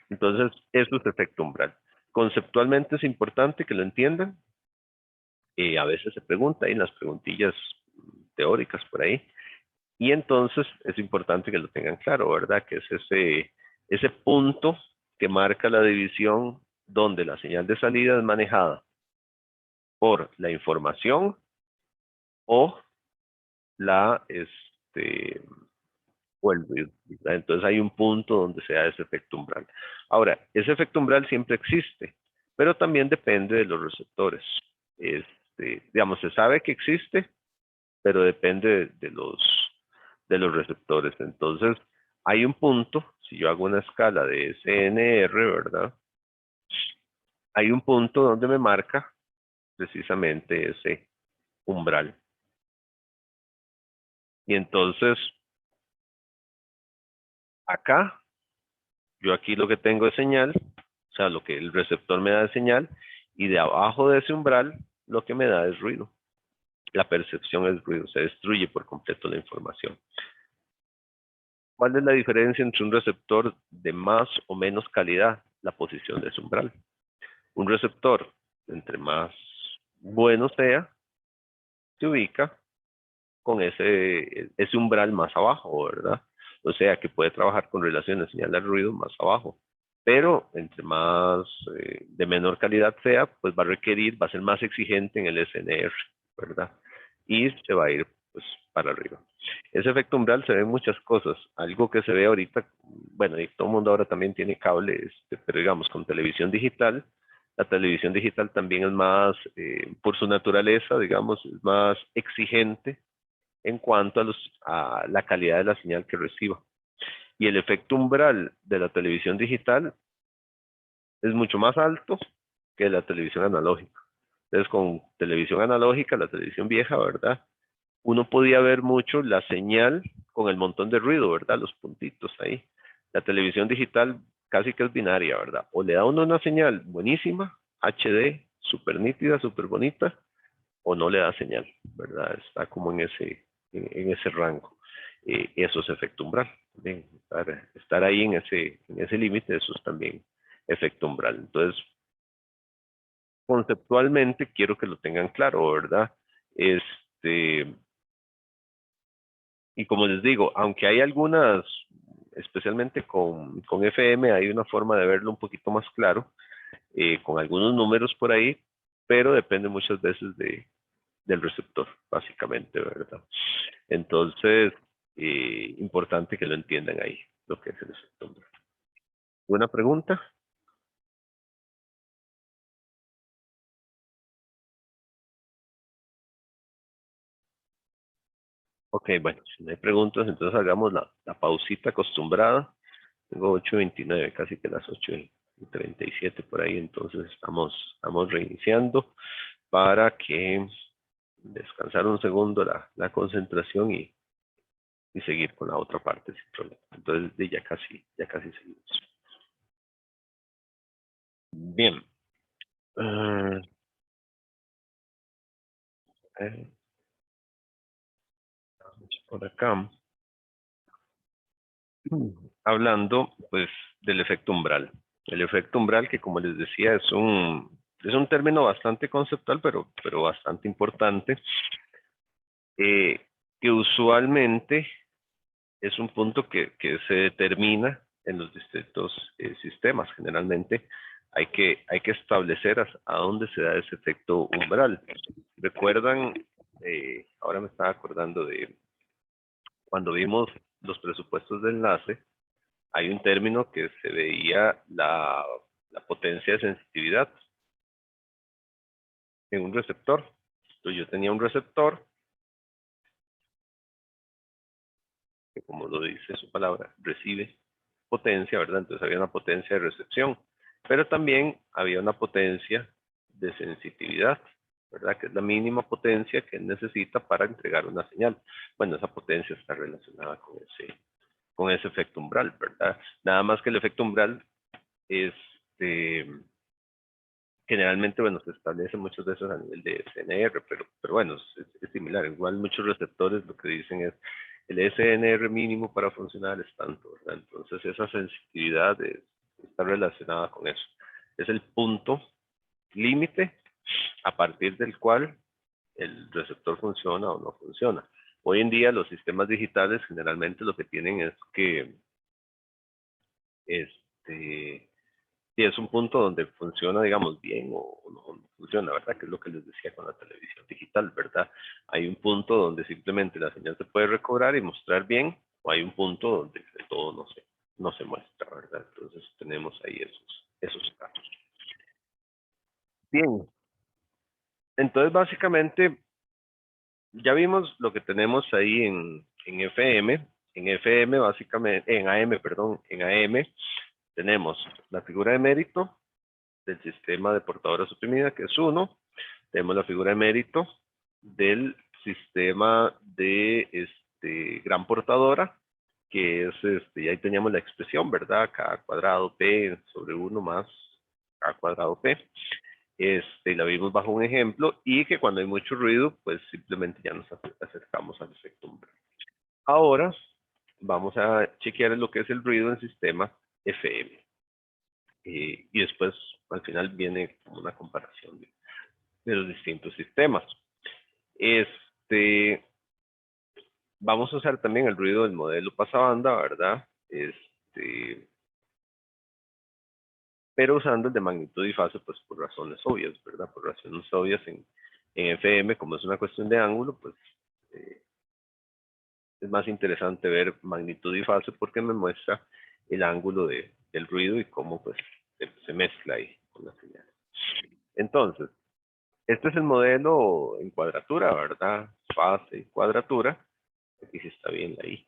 Entonces, eso es efecto umbral. Conceptualmente es importante que lo entiendan. A veces se pregunta ahí en las preguntillas teóricas por ahí. Y entonces es importante que lo tengan claro, ¿verdad? Que es ese punto que marca la división donde la señal de salida es manejada por la información o o el ruido, ¿verdad? Entonces hay un punto donde se da ese efecto umbral. Ahora, ese efecto umbral siempre existe, pero también depende de los receptores. Digamos, se sabe que existe, pero depende de los receptores. Entonces, hay un punto, si yo hago una escala de SNR, ¿verdad? Hay un punto donde me marca precisamente ese umbral. Y entonces, acá, yo aquí lo que tengo es señal, o sea, lo que el receptor me da es señal, y de abajo de ese umbral, lo que me da es ruido. La percepción es ruido, se destruye por completo la información. ¿Cuál es la diferencia entre un receptor de más o menos calidad? La posición de su umbral. Un receptor, entre más bueno sea, se ubica con ese umbral más abajo, ¿verdad? O sea, que puede trabajar con relaciones señal al ruido más abajo. Pero entre más de menor calidad sea, pues va a ser más exigente en el SNR, ¿verdad? Y se va a ir pues para arriba. Ese efecto umbral se ve en muchas cosas. Algo que se ve ahorita, bueno, y todo el mundo ahora también tiene cable, pero digamos con televisión digital, la televisión digital también es más, por su naturaleza, digamos, es más exigente en cuanto a la calidad de la señal que reciba. Y el efecto umbral de la televisión digital es mucho más alto que la televisión analógica. Entonces, con televisión analógica, la televisión vieja, ¿verdad? Uno podía ver mucho la señal con el montón de ruido, ¿verdad? Los puntitos ahí. La televisión digital casi que es binaria, ¿verdad? O le da uno una señal buenísima, HD, súper nítida, súper bonita, o no le da señal, ¿verdad? Está como en ese rango. Eso es efecto umbral. Bien, estar ahí en ese límite, eso es también efecto umbral. Entonces, conceptualmente quiero que lo tengan claro, ¿verdad? Y como les digo, aunque hay algunas, especialmente con FM, hay una forma de verlo un poquito más claro, con algunos números por ahí, pero depende muchas veces del receptor, básicamente, ¿verdad? Entonces, importante que lo entiendan ahí, lo que es el receptor. ¿Una pregunta? Ok, bueno, si no hay preguntas, entonces hagamos la pausita acostumbrada. Tengo 8:29, casi que las 8:37 por ahí, entonces estamos reiniciando para que descansar un segundo la concentración y seguir con la otra parte sin problema. Entonces ya casi seguimos. Bien. Uh, por acá. Hablando pues del efecto umbral. El efecto umbral que como les decía es un término bastante conceptual pero bastante importante, que usualmente es un punto que se determina en los distintos sistemas. Generalmente hay que establecer a dónde se da ese efecto umbral. ¿Recuerdan? Ahora me estaba acordando de cuando vimos los presupuestos de enlace, hay un término que se veía la potencia de sensitividad en un receptor. Entonces yo tenía un receptor que, como lo dice su palabra, recibe potencia, ¿verdad? Entonces había una potencia de recepción, pero también había una potencia de sensitividad, ¿verdad? Que es la mínima potencia que necesita para entregar una señal. Bueno, esa potencia está relacionada con ese efecto umbral, ¿verdad? Nada más que el efecto umbral es, generalmente, bueno, se establece muchas veces a nivel de SNR, pero bueno, es similar. Igual muchos receptores lo que dicen es el SNR mínimo para funcionar es tanto, ¿verdad? Entonces esa sensitividad está relacionada con eso. Es el punto límite a partir del cual el receptor funciona o no funciona. Hoy en día los sistemas digitales generalmente lo que tienen es que si es un punto donde funciona, digamos, bien o no funciona, ¿verdad? Que es lo que les decía con la televisión digital, ¿verdad? Hay un punto donde simplemente la señal se puede recobrar y mostrar bien, o hay un punto donde de todo no se muestra, ¿verdad? Entonces tenemos ahí esos casos. Bien, entonces básicamente ya vimos lo que tenemos ahí en FM. En FM, básicamente, en AM, perdón, en AM tenemos la figura de mérito del sistema de portadora suprimida, que es 1. Tenemos la figura de mérito del sistema de gran portadora, que es, y ahí teníamos la expresión, ¿verdad? K cuadrado P sobre 1 más K cuadrado P. La vimos bajo un ejemplo y que cuando hay mucho ruido, pues simplemente ya nos acercamos al efecto umbral. Ahora vamos a chequear lo que es el ruido en sistema FM. Y después, al final, viene como una comparación de los distintos sistemas. Vamos a usar también el ruido del modelo pasabanda, ¿verdad? Pero usando el de magnitud y fase, pues por razones obvias, ¿verdad? Por razones obvias en FM, como es una cuestión de ángulo, pues es más interesante ver magnitud y fase porque me muestra el ángulo del ruido y cómo pues se mezcla ahí con la señal. Entonces, este es el modelo en cuadratura, ¿verdad? Fase y cuadratura. Aquí sí está bien ahí.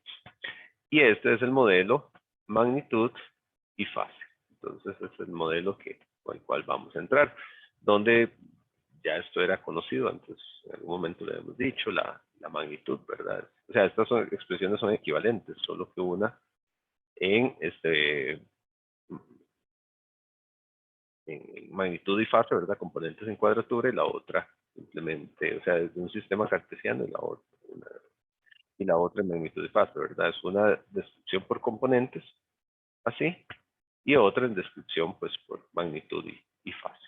Y este es el modelo magnitud y fase. Entonces, este es el modelo con el cual vamos a entrar. Donde ya esto era conocido antes, en algún momento le hemos dicho, la magnitud, ¿verdad? O sea, estas expresiones son equivalentes, solo que una en en magnitud y fase, ¿verdad? Componentes en cuadratura y la otra simplemente, o sea, es de un sistema cartesiano y la otra en magnitud y fase, ¿verdad? Es una descripción por componentes, así, y otra en descripción, pues, por magnitud y fase.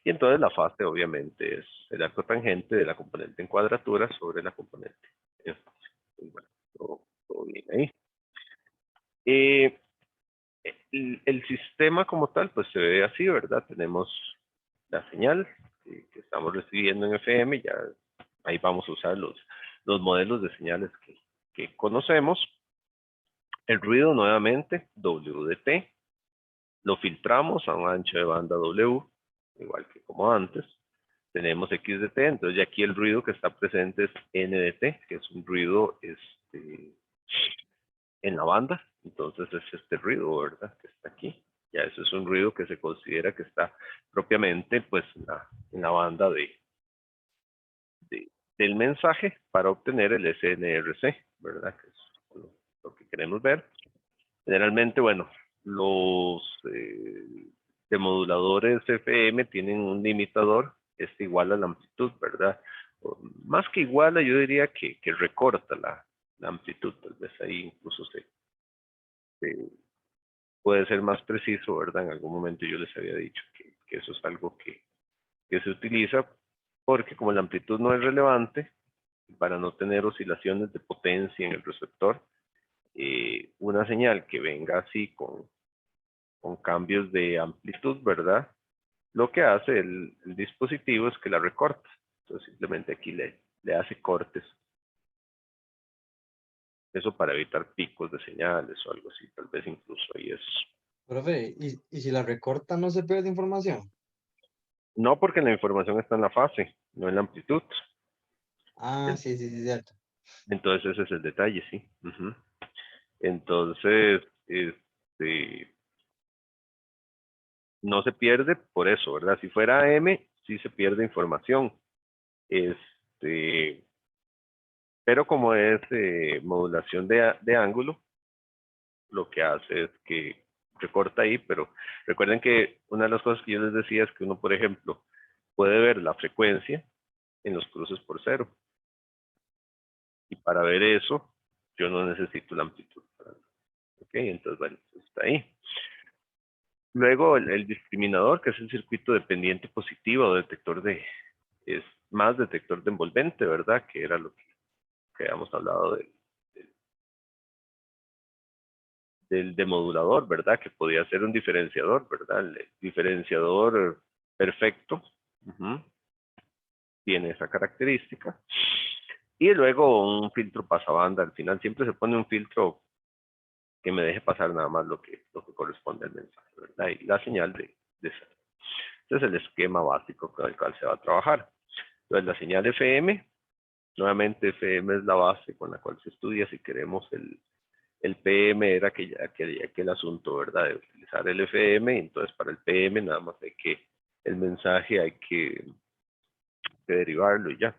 Y entonces la fase, obviamente, es el arco tangente de la componente en cuadratura sobre la componente en fase. Pues, bueno, todo bien ahí. El sistema como tal, pues se ve así, ¿verdad? Tenemos la señal que estamos recibiendo en FM, ya ahí vamos a usar los modelos de señales que conocemos. El ruido nuevamente, W de T, lo filtramos a un ancho de banda W, igual que como antes. Tenemos X de T, entonces ya aquí el ruido que está presente es N de T, que es un ruido en la banda. Entonces es este ruido, ¿verdad? Que está aquí. Ya eso es un ruido que se considera que está propiamente pues en la banda del mensaje para obtener el SNRC, ¿verdad? Que es lo que queremos ver. Generalmente, bueno, los demoduladores FM tienen un limitador, es igual a la amplitud, ¿verdad? O más que iguala, yo diría que recorta la amplitud, tal vez ahí incluso puede ser más preciso, ¿verdad? En algún momento yo les había dicho que eso es algo que se utiliza porque como la amplitud no es relevante, para no tener oscilaciones de potencia en el receptor, una señal que venga así con cambios de amplitud, ¿verdad? Lo que hace el dispositivo es que la recorta. Entonces simplemente aquí le hace cortes. Eso para evitar picos de señales o algo así, tal vez incluso ahí es. Profe, ¿y si la recorta no se pierde información? No, porque la información está en la fase, no en la amplitud. Ah, sí, sí, sí, cierto. Entonces ese es el detalle, sí. Entonces, no se pierde por eso, ¿verdad? Si fuera M, sí se pierde información. Este, pero como es modulación de ángulo, lo que hace es que recorta ahí, pero recuerden que una de las cosas que yo les decía es que uno, por ejemplo, puede ver la frecuencia en los cruces por cero. Y para ver eso, yo no necesito la amplitud. Ok, entonces, bueno, está ahí. Luego el discriminador, que es el circuito dependiente positivo o detector es más detector de envolvente, ¿verdad? Que era lo que que habíamos hablado del demodulador, ¿verdad? Que podía ser un diferenciador, ¿verdad? El diferenciador perfecto tiene esa característica. Y luego un filtro pasabanda. Al final siempre se pone un filtro que me deje pasar nada más lo que corresponde al mensaje, ¿verdad? Y la señal de ese. Este es el esquema básico con el cual se va a trabajar. Entonces la señal FM, nuevamente FM es la base con la cual se estudia. Si queremos el PM era aquel asunto, ¿verdad? De utilizar el FM, y entonces para el PM nada más el mensaje hay que derivarlo y ya.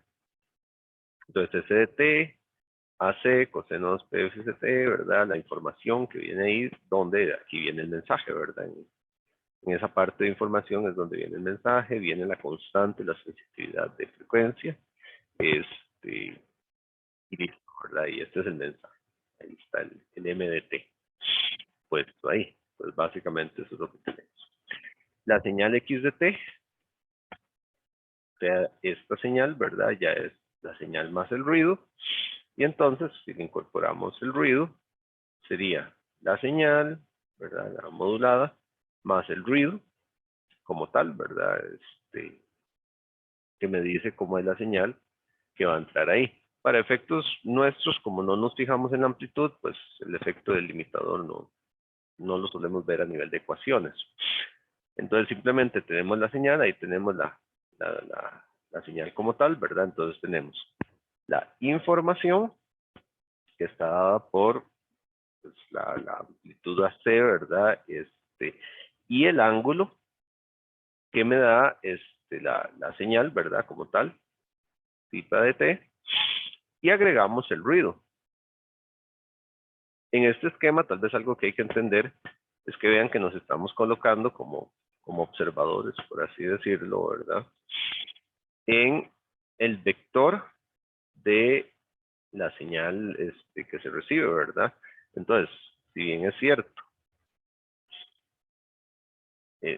Entonces SDT, AC, cosenos PFST, ¿verdad? La información que viene ahí, donde aquí viene el mensaje, ¿verdad? En esa parte de información es donde viene el mensaje, viene la constante, la sensibilidad de frecuencia, y listo, ¿verdad? Y este es el mensaje. Ahí está el MDT puesto ahí. Pues básicamente eso es lo que tenemos. La señal XDT, o sea, esta señal, ¿verdad? Ya es la señal más el ruido. Y entonces, si le incorporamos el ruido, sería la señal, ¿verdad? La modulada, más el ruido, como tal, ¿verdad? Que me dice cómo es la señal que va a entrar ahí. Para efectos nuestros, como no nos fijamos en la amplitud, pues el efecto del limitador no lo solemos ver a nivel de ecuaciones. Entonces simplemente tenemos la señal, ahí tenemos la señal como tal, ¿verdad? Entonces tenemos la información que está dada por pues, la amplitud AC, ¿verdad? Y el ángulo que me da la señal, ¿verdad? Como tal, cita de T, y agregamos el ruido. En este esquema, tal vez algo que hay que entender es que vean que nos estamos colocando como observadores, por así decirlo, ¿verdad? En el vector de la señal que se recibe, ¿verdad? Entonces, si bien es cierto,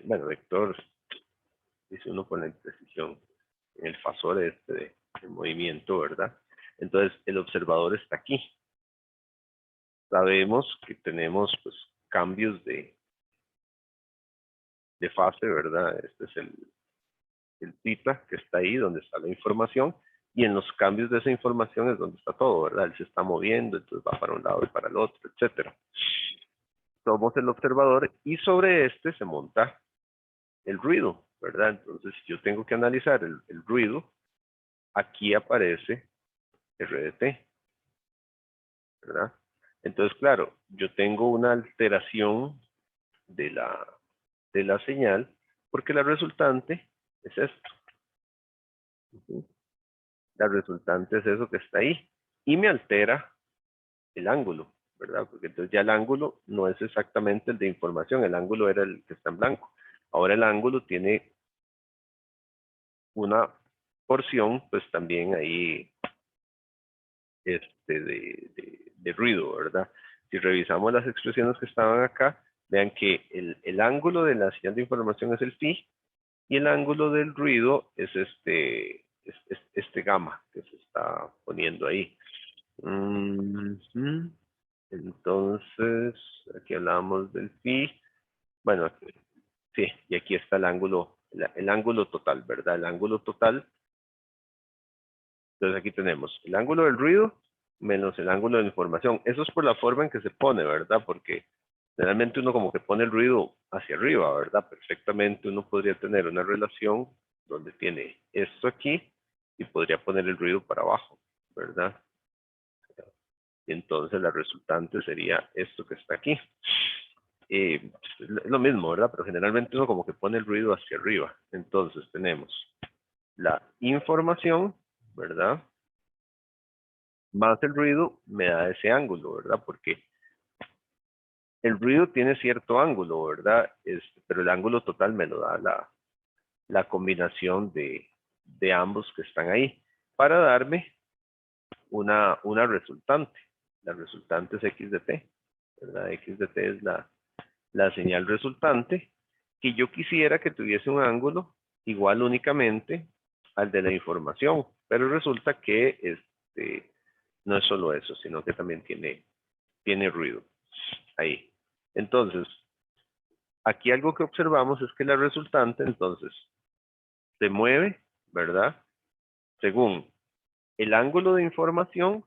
bueno, vector, dice uno con la imprecisión, en el fasor de movimiento, ¿verdad? Entonces, el observador está aquí. Sabemos que tenemos pues cambios de fase, ¿verdad? Este es el theta que está ahí, donde está la información, y en los cambios de esa información es donde está todo, ¿verdad? Él se está moviendo, entonces va para un lado y para el otro, etcétera. Somos el observador y sobre este se monta el ruido, ¿verdad? Entonces, si yo tengo que analizar el ruido, aquí aparece RDT, ¿verdad? Entonces, claro, yo tengo una alteración de la señal, porque la resultante es esto. La resultante es eso que está ahí. Y me altera el ángulo, ¿verdad? Porque entonces ya el ángulo no es exactamente el de información, el ángulo era el que está en blanco. Ahora el ángulo tiene una porción, pues también ahí de ruido, ¿verdad? Si revisamos las expresiones que estaban acá, vean que el ángulo de la señal de información es el phi, y el ángulo del ruido es este gamma que se está poniendo ahí. Entonces, aquí hablamos del phi. Bueno, sí, y aquí está el ángulo total, ¿verdad? El ángulo total. Entonces aquí tenemos el ángulo del ruido menos el ángulo de la información. Eso es por la forma en que se pone, ¿verdad? Porque generalmente uno como que pone el ruido hacia arriba, ¿verdad? Perfectamente uno podría tener una relación donde tiene esto aquí y podría poner el ruido para abajo, ¿verdad? Y entonces la resultante sería esto que está aquí. Es lo mismo, ¿verdad? Pero generalmente uno como que pone el ruido hacia arriba. Entonces tenemos la información, ¿verdad? Más el ruido me da ese ángulo, ¿verdad? Porque el ruido tiene cierto ángulo, ¿verdad? Pero el ángulo total me lo da la combinación de ambos que están ahí para darme una resultante. La resultante es X de T, ¿verdad? X de T es la señal resultante que yo quisiera que tuviese un ángulo igual únicamente al de la información, pero resulta que No es solo eso, sino que también tiene ruido. Ahí. Entonces, aquí algo que observamos es que la resultante, entonces, se mueve, ¿verdad? Según el ángulo de información,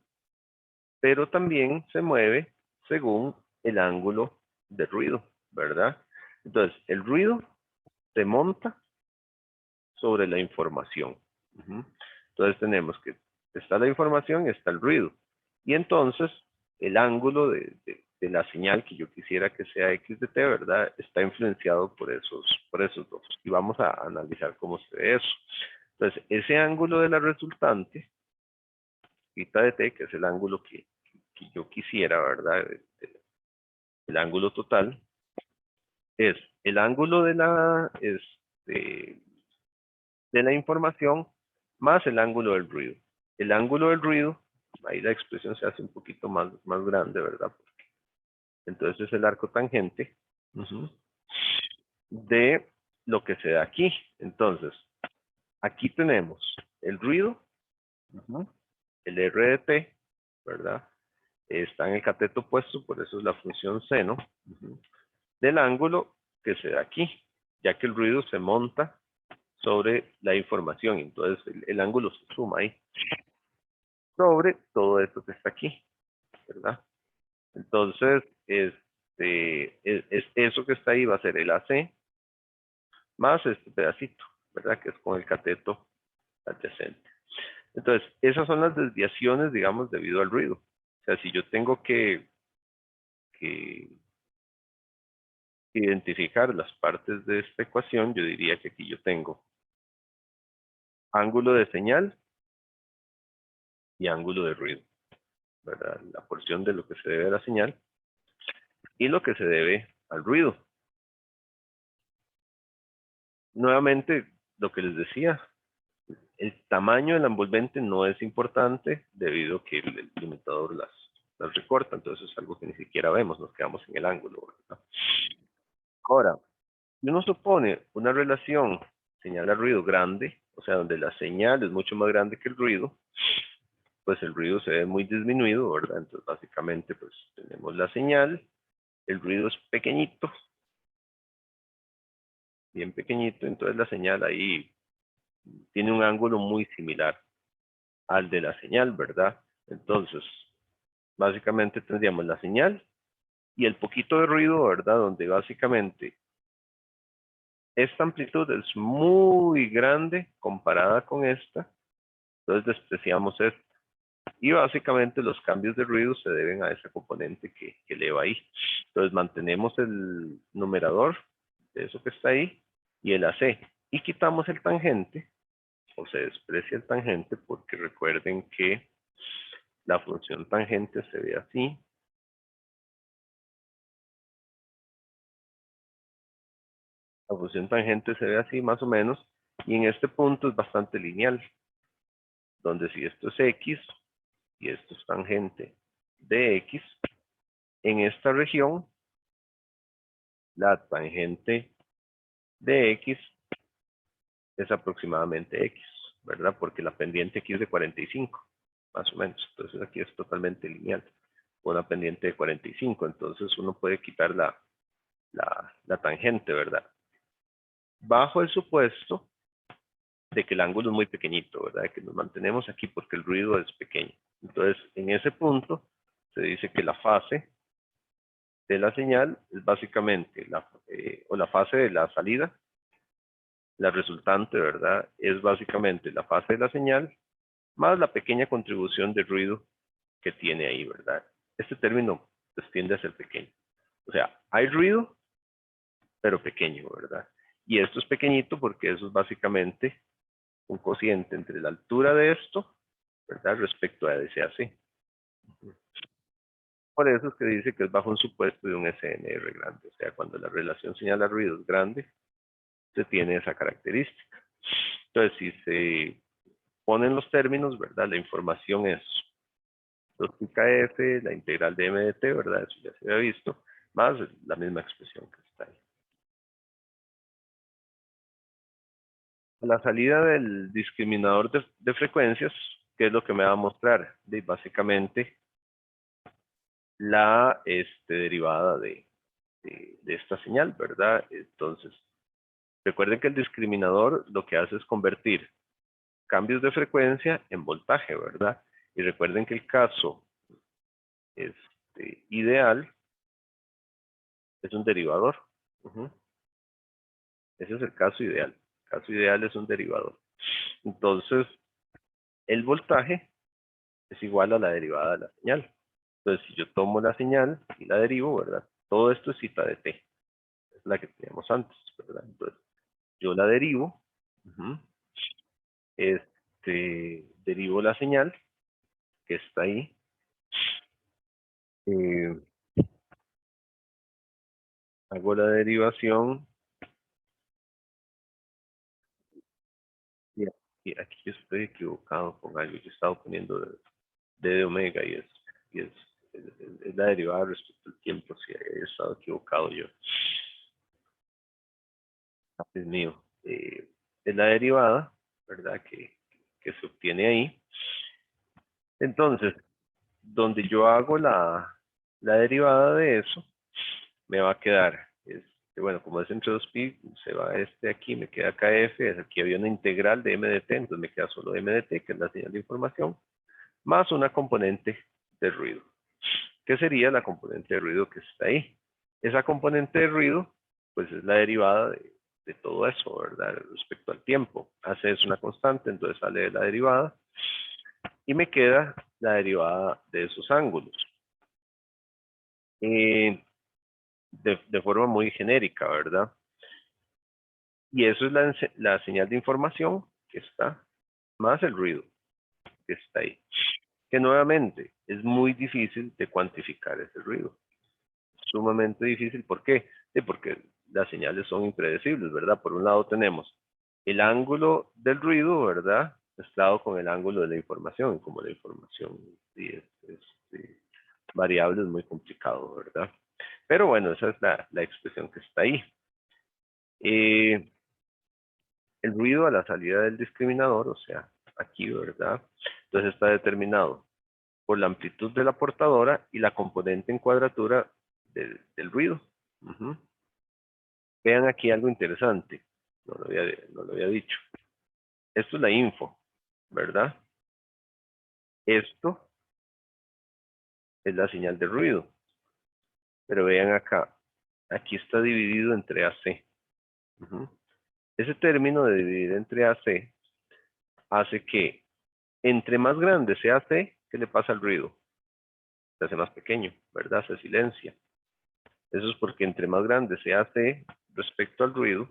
pero también se mueve según el ángulo de ruido, ¿verdad? Entonces, el ruido se monta sobre la información. Entonces tenemos que está la información y está el ruido. Y entonces el ángulo de la señal que yo quisiera que sea x de t, ¿verdad? Está influenciado por esos dos. Y vamos a analizar cómo se ve eso. Entonces, ese ángulo de la resultante, θ de t, que es el ángulo que yo quisiera, ¿verdad? El ángulo total, es el ángulo de la información más el ángulo del ruido. El ángulo del ruido, ahí la expresión se hace un poquito más grande, ¿verdad? Entonces es el arco tangente de lo que se da aquí. Entonces, aquí tenemos el ruido, el R de t, ¿verdad? Está en el cateto opuesto, por eso es la función seno, del ángulo que se da aquí, ya que el ruido se monta sobre la información, entonces el ángulo se suma ahí, sobre todo esto que está aquí, ¿verdad? Entonces, eso que está ahí va a ser el AC más este pedacito, ¿verdad? Que es con el cateto adyacente. Entonces, esas son las desviaciones, digamos, debido al ruido. O sea, si yo tengo que identificar las partes de esta ecuación, yo diría que aquí yo tengo ángulo de señal y ángulo de ruido, ¿verdad? La porción de lo que se debe a la señal y lo que se debe al ruido. Nuevamente, lo que les decía, el tamaño del envolvente no es importante debido a que el limitador las recorta, entonces es algo que ni siquiera vemos, nos quedamos en el ángulo, ¿verdad? Ahora, si uno supone una relación señal a ruido grande, o sea, donde la señal es mucho más grande que el ruido, pues el ruido se ve muy disminuido, ¿verdad? Entonces, básicamente, pues tenemos la señal, el ruido es pequeñito, bien pequeñito, entonces la señal ahí tiene un ángulo muy similar al de la señal, ¿verdad? Entonces, básicamente tendríamos la señal y el poquito de ruido, ¿verdad? Donde básicamente esta amplitud es muy grande comparada con esta, entonces despreciamos esta. Y básicamente los cambios de ruido se deben a ese componente que eleva ahí. Entonces mantenemos el numerador de eso que está ahí y el AC. Y quitamos el tangente, o se desprecia el tangente, porque recuerden que la función tangente se ve así. La función tangente se ve así más o menos. Y en este punto es bastante lineal. Donde si esto es X y esto es tangente de X, en esta región la tangente de X es aproximadamente X, ¿verdad? Porque la pendiente aquí es de 45, más o menos. Entonces aquí es totalmente lineal. Una pendiente de 45, entonces uno puede quitar la tangente, ¿verdad? Bajo el supuesto de que el ángulo es muy pequeñito, ¿verdad? De que nos mantenemos aquí porque el ruido es pequeño. Entonces, en ese punto, se dice que la fase de la señal es básicamente la fase de la salida, la resultante, ¿verdad? Es básicamente la fase de la señal más la pequeña contribución de ruido que tiene ahí, ¿verdad? Este término pues, tiende a ser pequeño. O sea, hay ruido, pero pequeño, ¿verdad? Y esto es pequeñito porque eso es básicamente un cociente entre la altura de esto, ¿verdad? Respecto a SAC. Por eso es que dice que es bajo un supuesto de un SNR grande. O sea, cuando la relación señal a ruido es grande, se tiene esa característica. Entonces, si se ponen los términos, ¿verdad? La información es 2πkf, la integral de m de t, ¿verdad? Eso ya se había visto, más la misma expresión que está ahí. A la salida del discriminador de frecuencias, ¿qué es lo que me va a mostrar? Básicamente la derivada de esta señal, ¿verdad? Entonces, recuerden que el discriminador lo que hace es convertir cambios de frecuencia en voltaje, ¿verdad? Y recuerden que el caso ideal es un derivador. Ese es el caso ideal. El caso ideal es un derivador. Entonces, el voltaje es igual a la derivada de la señal. Entonces, si yo tomo la señal y la derivo, ¿verdad? Todo esto es cita de t. Es la que teníamos antes, ¿verdad? Entonces, yo la derivo. Derivo la señal que está ahí. Hago la derivación. Y aquí yo estoy equivocado con algo. Yo estaba poniendo d de omega y es la derivada respecto al tiempo. Si he estado equivocado yo. Es mío. Es la derivada, ¿verdad? Que se obtiene ahí. Entonces, donde yo hago la derivada de eso, me va a quedar, bueno, como es entre 2pi, se va aquí, me queda kf, aquí había una integral de m de t, entonces me queda solo m de t, que es la señal de información, más una componente de ruido. ¿Qué sería la componente de ruido que está ahí? Esa componente de ruido, pues es la derivada de todo eso, ¿verdad? Respecto al tiempo. AC es una constante, entonces sale de la derivada. Y me queda la derivada de esos ángulos. De forma muy genérica, ¿verdad? Y eso es la señal de información que está, más el ruido que está ahí. Que nuevamente es muy difícil de cuantificar ese ruido. Sumamente difícil, ¿por qué? Sí, porque las señales son impredecibles, ¿verdad? Por un lado tenemos el ángulo del ruido, ¿verdad? Mezclado con el ángulo de la información. Como la información sí, es variable, es muy complicado, ¿verdad? Pero bueno, esa es la expresión que está ahí. El ruido a la salida del discriminador, o sea, aquí, ¿verdad? Entonces está determinado por la amplitud de la portadora y la componente en cuadratura del ruido. Vean aquí algo interesante, no lo había dicho. Esto es la info, ¿verdad? Esto es la señal de ruido. Pero vean acá, aquí está dividido entre AC. Ese término de dividir entre AC hace que entre más grande sea C, ¿qué le pasa al ruido? Se hace más pequeño, ¿verdad? Se silencia. Eso es porque entre más grande sea C respecto al ruido,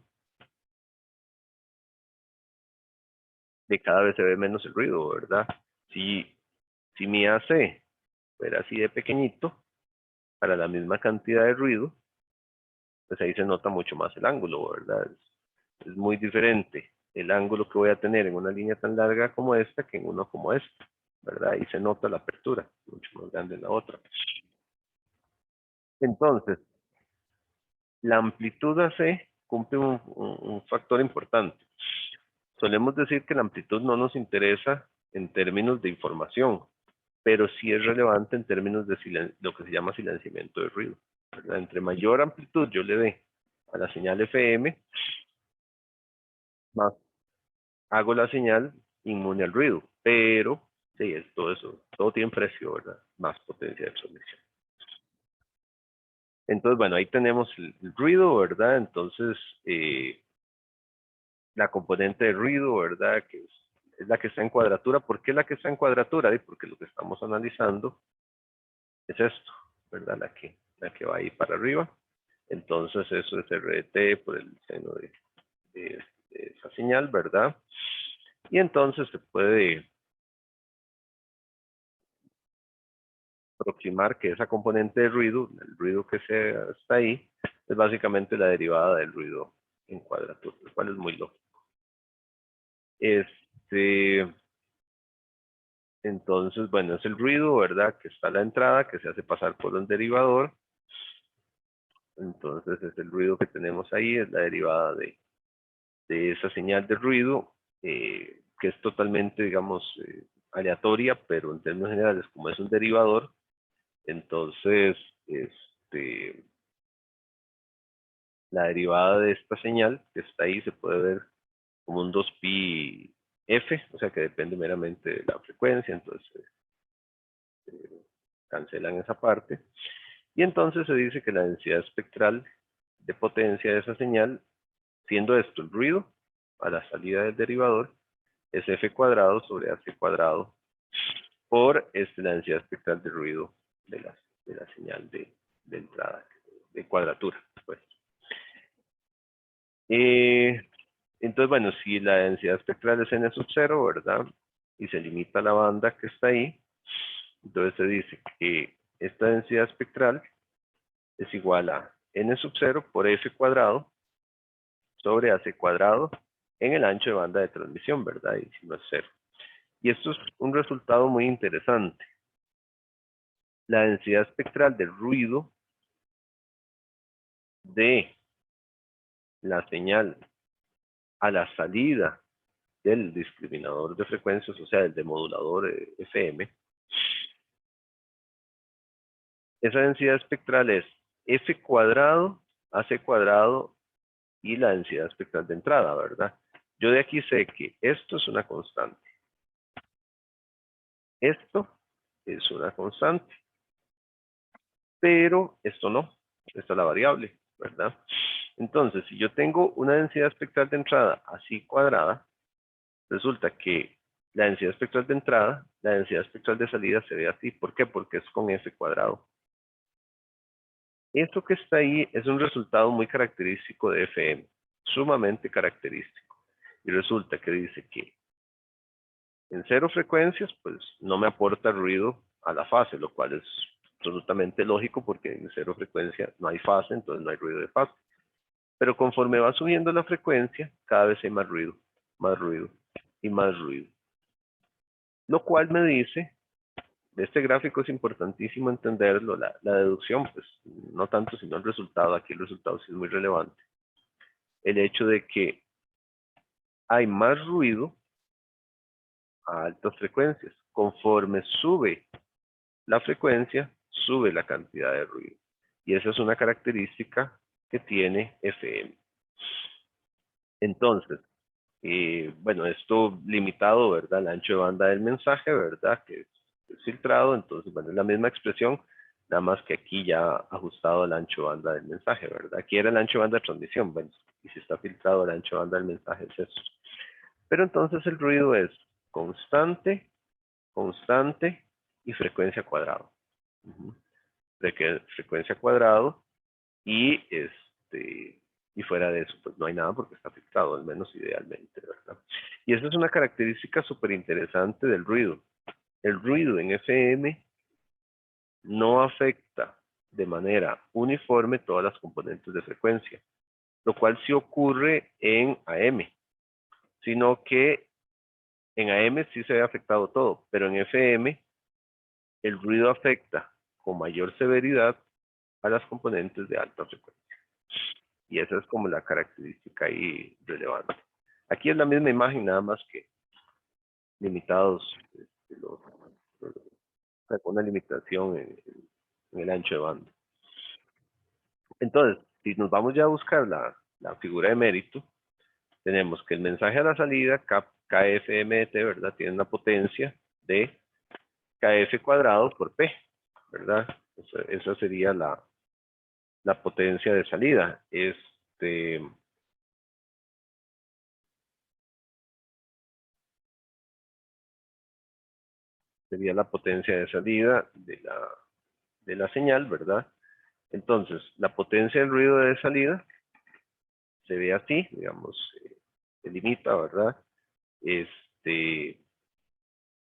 de cada vez se ve menos el ruido, ¿verdad? Si mi AC fuera así de pequeñito, para la misma cantidad de ruido, pues ahí se nota mucho más el ángulo, ¿verdad? Es muy diferente el ángulo que voy a tener en una línea tan larga como esta que en uno como esta, ¿verdad? Ahí se nota la apertura, mucho más grande en la otra. Entonces, la amplitud AC cumple un factor importante. Solemos decir que la amplitud no nos interesa en términos de información, pero sí es relevante en términos de lo que se llama silenciamiento de ruido, ¿verdad? Entre mayor amplitud yo le dé a la señal FM, más hago la señal inmune al ruido, pero sí, es todo eso, todo tiene precio, ¿verdad? Más potencia de absorción. Entonces, bueno, ahí tenemos el ruido, ¿verdad? Entonces, la componente de ruido, ¿verdad? Que es la que está en cuadratura. ¿Por qué la que está en cuadratura? Porque lo que estamos analizando es esto, ¿verdad? La que va ahí para arriba. Entonces, eso es RT por el seno de esa señal, ¿verdad? Y entonces se puede aproximar que esa componente de ruido, el ruido que está ahí, es básicamente la derivada del ruido en cuadratura, lo cual es muy lógico. Entonces, bueno, es el ruido, ¿verdad? Que está a la entrada, que se hace pasar por un derivador. Entonces, es el ruido que tenemos ahí, es la derivada de esa señal de ruido, que es totalmente, digamos, aleatoria, pero en términos generales, como es un derivador, entonces la derivada de esta señal que está ahí se puede ver como un 2pi f, o sea que depende meramente de la frecuencia, entonces cancelan esa parte. Y entonces se dice que la densidad espectral de potencia de esa señal, siendo esto el ruido a la salida del derivador, es f cuadrado sobre ac cuadrado por la densidad espectral de ruido de la señal de entrada, de cuadratura. Pues. Entonces, bueno, si la densidad espectral es n sub 0, ¿verdad? Y se limita a la banda que está ahí, entonces se dice que esta densidad espectral es igual a n sub 0 por f cuadrado sobre ac cuadrado en el ancho de banda de transmisión, ¿verdad? Y si no es 0. Y esto es un resultado muy interesante. La densidad espectral del ruido de la señal a la salida del discriminador de frecuencias, o sea, el demodulador FM, esa densidad espectral es f cuadrado, ac cuadrado y la densidad espectral de entrada, ¿verdad? Yo de aquí sé que esto es una constante. Esto es una constante. Pero esto no. Esta es la variable, ¿verdad? Entonces, si yo tengo una densidad espectral de entrada así cuadrada, resulta que la densidad espectral de entrada, la densidad espectral de salida se ve así. ¿Por qué? Porque es con f cuadrado. Esto que está ahí es un resultado muy característico de FM, sumamente característico. Y resulta que dice que en 0 frecuencias, pues no me aporta ruido a la fase, lo cual es absolutamente lógico porque en 0 frecuencia no hay fase, entonces no hay ruido de fase. Pero conforme va subiendo la frecuencia, cada vez hay más ruido y más ruido. Lo cual me dice, de este gráfico es importantísimo entenderlo, la deducción, pues no tanto sino el resultado, aquí el resultado sí es muy relevante. El hecho de que hay más ruido a altas frecuencias. Conforme sube la frecuencia, sube la cantidad de ruido. Y esa es una característica que tiene FM. Entonces, bueno, esto limitado, ¿verdad? El ancho de banda del mensaje, ¿verdad? Que es filtrado, entonces, bueno, es la misma expresión, nada más que aquí ya ajustado al ancho de banda del mensaje, ¿verdad? Aquí era el ancho de banda de transmisión, bueno, y si está filtrado el ancho de banda del mensaje es eso. Pero entonces el ruido es constante, constante y frecuencia cuadrado. Frecuencia cuadrado y y fuera de eso pues no hay nada porque está filtrado, al menos idealmente, ¿verdad? Y esa es una característica súper interesante del ruido. El ruido en FM no afecta de manera uniforme todas las componentes de frecuencia, lo cual sí ocurre en AM, sino que en AM sí se ve afectado todo, pero en FM el ruido afecta con mayor severidad a las componentes de alta frecuencia. Y esa es como la característica ahí relevante. Aquí es la misma imagen, nada más que limitados, una limitación en el ancho de banda. Entonces, si nos vamos ya a buscar la figura de mérito, tenemos que el mensaje a la salida, KFMT, ¿verdad? Tiene una potencia de KF cuadrado por P, ¿verdad? Esa sería la potencia de salida. Sería la potencia de salida de la señal, ¿verdad? Entonces, la potencia del ruido de salida se ve así, digamos, se limita, ¿verdad?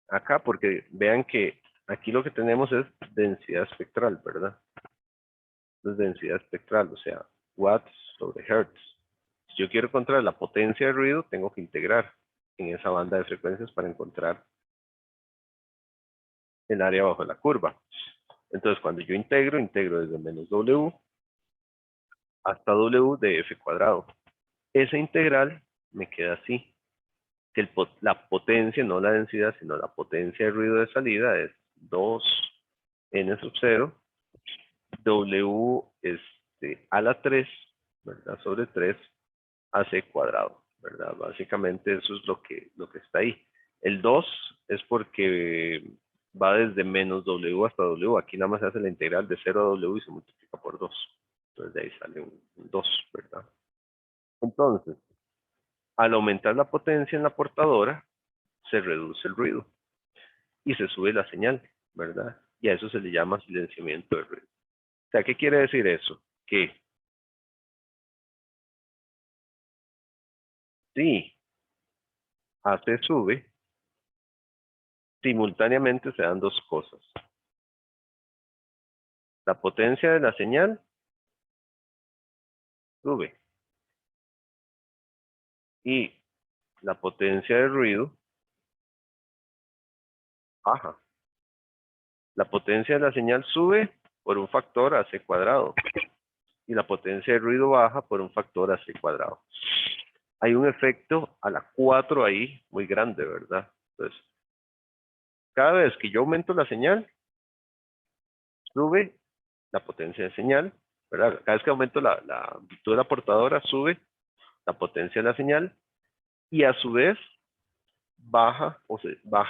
Acá, porque vean que aquí lo que tenemos es densidad espectral, ¿verdad? Es densidad espectral, o sea, watts sobre hertz. Si yo quiero encontrar la potencia de ruido, tengo que integrar en esa banda de frecuencias para encontrar el área bajo la curva. Entonces, cuando yo integro desde menos W hasta W de F cuadrado. Esa integral me queda así. que la potencia, no la densidad, sino la potencia de ruido de salida es 2n sub 0, W a la 3, ¿verdad? Sobre 3 AC cuadrado, ¿verdad? Básicamente eso es lo que está ahí. El 2 es porque va desde menos W hasta W. Aquí nada más se hace la integral de 0 a W y se multiplica por 2. Entonces de ahí sale un 2, ¿verdad? Entonces, al aumentar la potencia en la portadora, se reduce el ruido y se sube la señal, ¿verdad? Y a eso se le llama silenciamiento de ruido. O sea, ¿qué quiere decir eso? Que si AC sube, simultáneamente se dan dos cosas. La potencia de la señal sube y la potencia del ruido baja. La potencia de la señal sube por un factor AC cuadrado y la potencia del ruido baja por un factor AC cuadrado. Hay un efecto a la 4 ahí muy grande, ¿verdad? Entonces, cada vez que yo aumento la señal, sube la potencia de señal, ¿verdad? Cada vez que aumento la amplitud de la portadora, sube la potencia de la señal y a su vez baja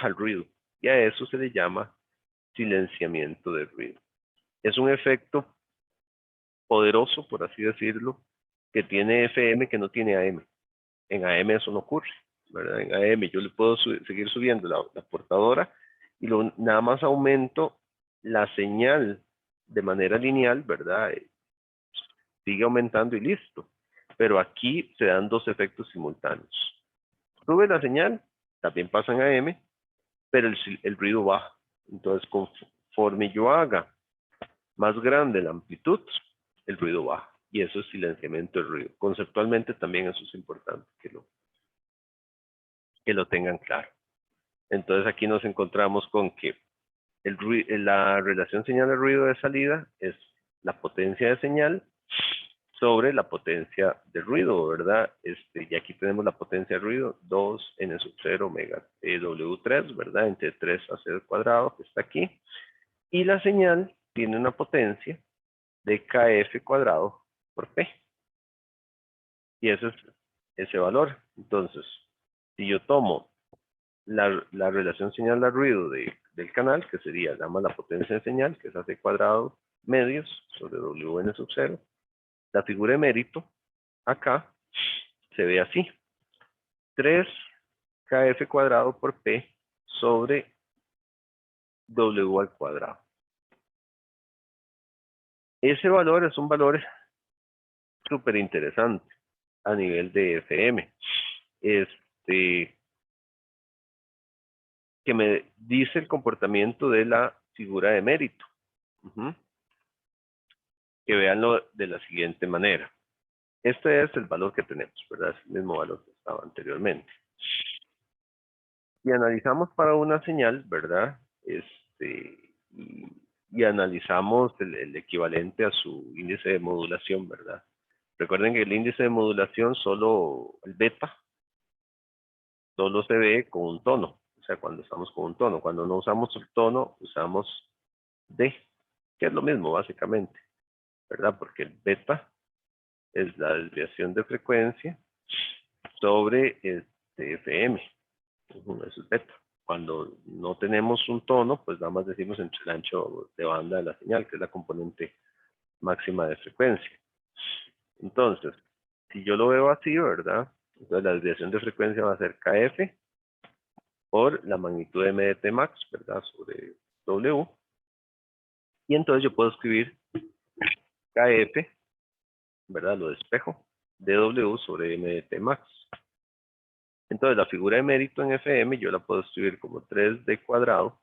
el ruido. Y a eso se le llama silenciamiento del ruido. Es un efecto poderoso, por así decirlo, que tiene FM que no tiene AM. En AM eso no ocurre, ¿verdad? En AM yo le puedo seguir subiendo la portadora y nada más aumento la señal de manera lineal, ¿verdad? Sigue aumentando y listo. Pero aquí se dan dos efectos simultáneos. Sube la señal, también pasa en AM, pero el ruido baja. Entonces, conforme yo haga más grande la amplitud, el ruido baja. Y eso es silenciamiento del ruido. Conceptualmente también eso es importante que lo tengan claro. Entonces aquí nos encontramos con que la relación señal-ruido de salida es la potencia de señal sobre la potencia de ruido, ¿verdad? Y aquí tenemos la potencia de ruido, 2n sub 0 omega W3, ¿verdad? Entre 3 a 0 cuadrado, que está aquí. Y la señal tiene una potencia de kf cuadrado por p. Y ese es ese valor. Entonces, si yo tomo la relación señal al ruido del canal, que sería nada más la potencia de señal, que es AC cuadrado medios sobre WN sub 0, la figura de mérito, acá, se ve así. 3 kf cuadrado por p sobre W al cuadrado. Ese valor es un valor súper interesante a nivel de FM. Que me dice el comportamiento de la figura de mérito. Que veanlo de la siguiente manera. Este es el valor que tenemos, ¿verdad? Es el mismo valor que estaba anteriormente. Y analizamos para una señal, ¿verdad? Y analizamos el equivalente a su índice de modulación, ¿verdad? Recuerden que el índice de modulación el beta, solo se ve con un tono. O sea, cuando estamos con un tono. Cuando no usamos el tono, usamos D, que es lo mismo básicamente, ¿verdad? Porque el beta es la desviación de frecuencia sobre FM. Eso es beta. Cuando no tenemos un tono, pues nada más decimos entre el ancho de banda de la señal, que es la componente máxima de frecuencia. Entonces, si yo lo veo así, ¿verdad? Entonces la desviación de frecuencia va a ser KF por la magnitud de MDT max, ¿verdad? Sobre W. Y entonces yo puedo escribir KF, ¿verdad? Lo despejo, dW sobre MDT max. Entonces la figura de mérito en FM yo la puedo escribir como 3D cuadrado,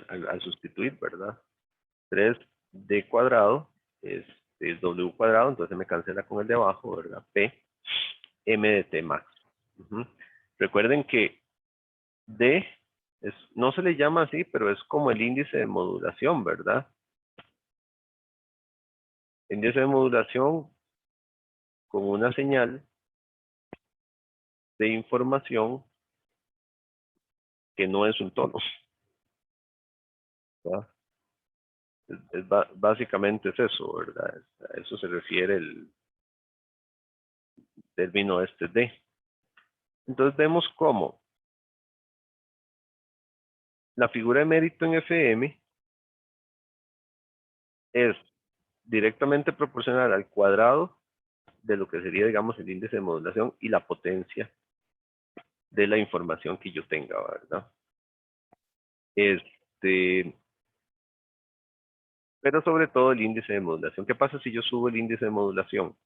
al sustituir, ¿verdad? 3D cuadrado es W cuadrado, entonces me cancela con el de abajo, ¿verdad? P, MDT max. Recuerden que D no se le llama así, pero es como el índice de modulación, ¿verdad? Índice de modulación con una señal de información que no es un tono, ¿verdad? Básicamente es eso, ¿verdad? A eso se refiere el término este de. Entonces vemos cómo la figura de mérito en FM es directamente proporcional al cuadrado de lo que sería, digamos, el índice de modulación y la potencia de la información que yo tenga, ¿verdad? Pero sobre todo el índice de modulación. ¿Qué pasa si yo subo el índice de modulación?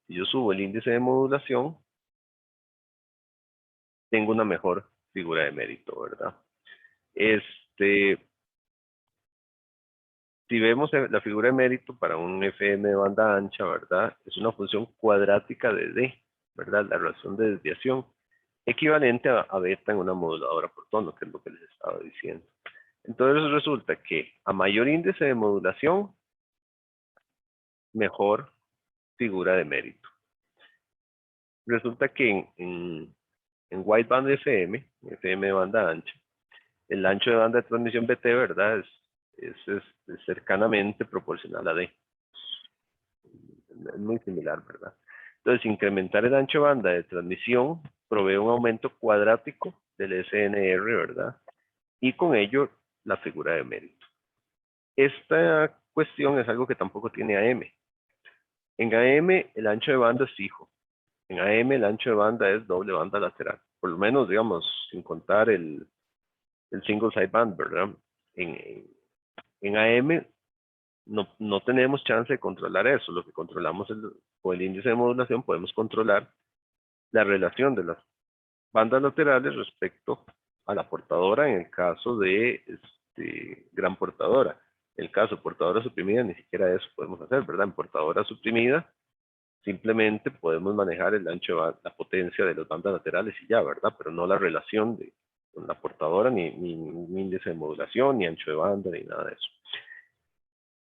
Si yo subo el índice de modulación, tengo una mejor figura de mérito, ¿verdad? Si vemos la figura de mérito para un FM de banda ancha, ¿verdad? Es una función cuadrática de D, ¿verdad? La razón de desviación, equivalente a beta en una moduladora por tono, que es lo que les estaba diciendo. Entonces resulta que a mayor índice de modulación, mejor figura de mérito. Resulta que en wideband FM, FM de banda ancha, el ancho de banda de transmisión BT, ¿verdad? Es cercanamente proporcional a D. Es muy similar, ¿verdad? Entonces, incrementar el ancho de banda de transmisión provee un aumento cuadrático del SNR, ¿verdad? Y con ello, la figura de mérito. Esta cuestión es algo que tampoco tiene AM. En AM, el ancho de banda es fijo. En AM, el ancho de banda es doble banda lateral. Por lo menos, digamos, sin contar el single sideband, ¿verdad? En AM no tenemos chance de controlar eso. Lo que controlamos con el índice de modulación, podemos controlar la relación de las bandas laterales respecto a la portadora en el caso de gran portadora. En el caso de portadora suprimida, ni siquiera eso podemos hacer, ¿verdad? En portadora suprimida, simplemente podemos manejar el ancho de la potencia de las bandas laterales y ya, ¿verdad? Pero no la relación con la portadora, ni índice de modulación, ni ancho de banda, ni nada de eso.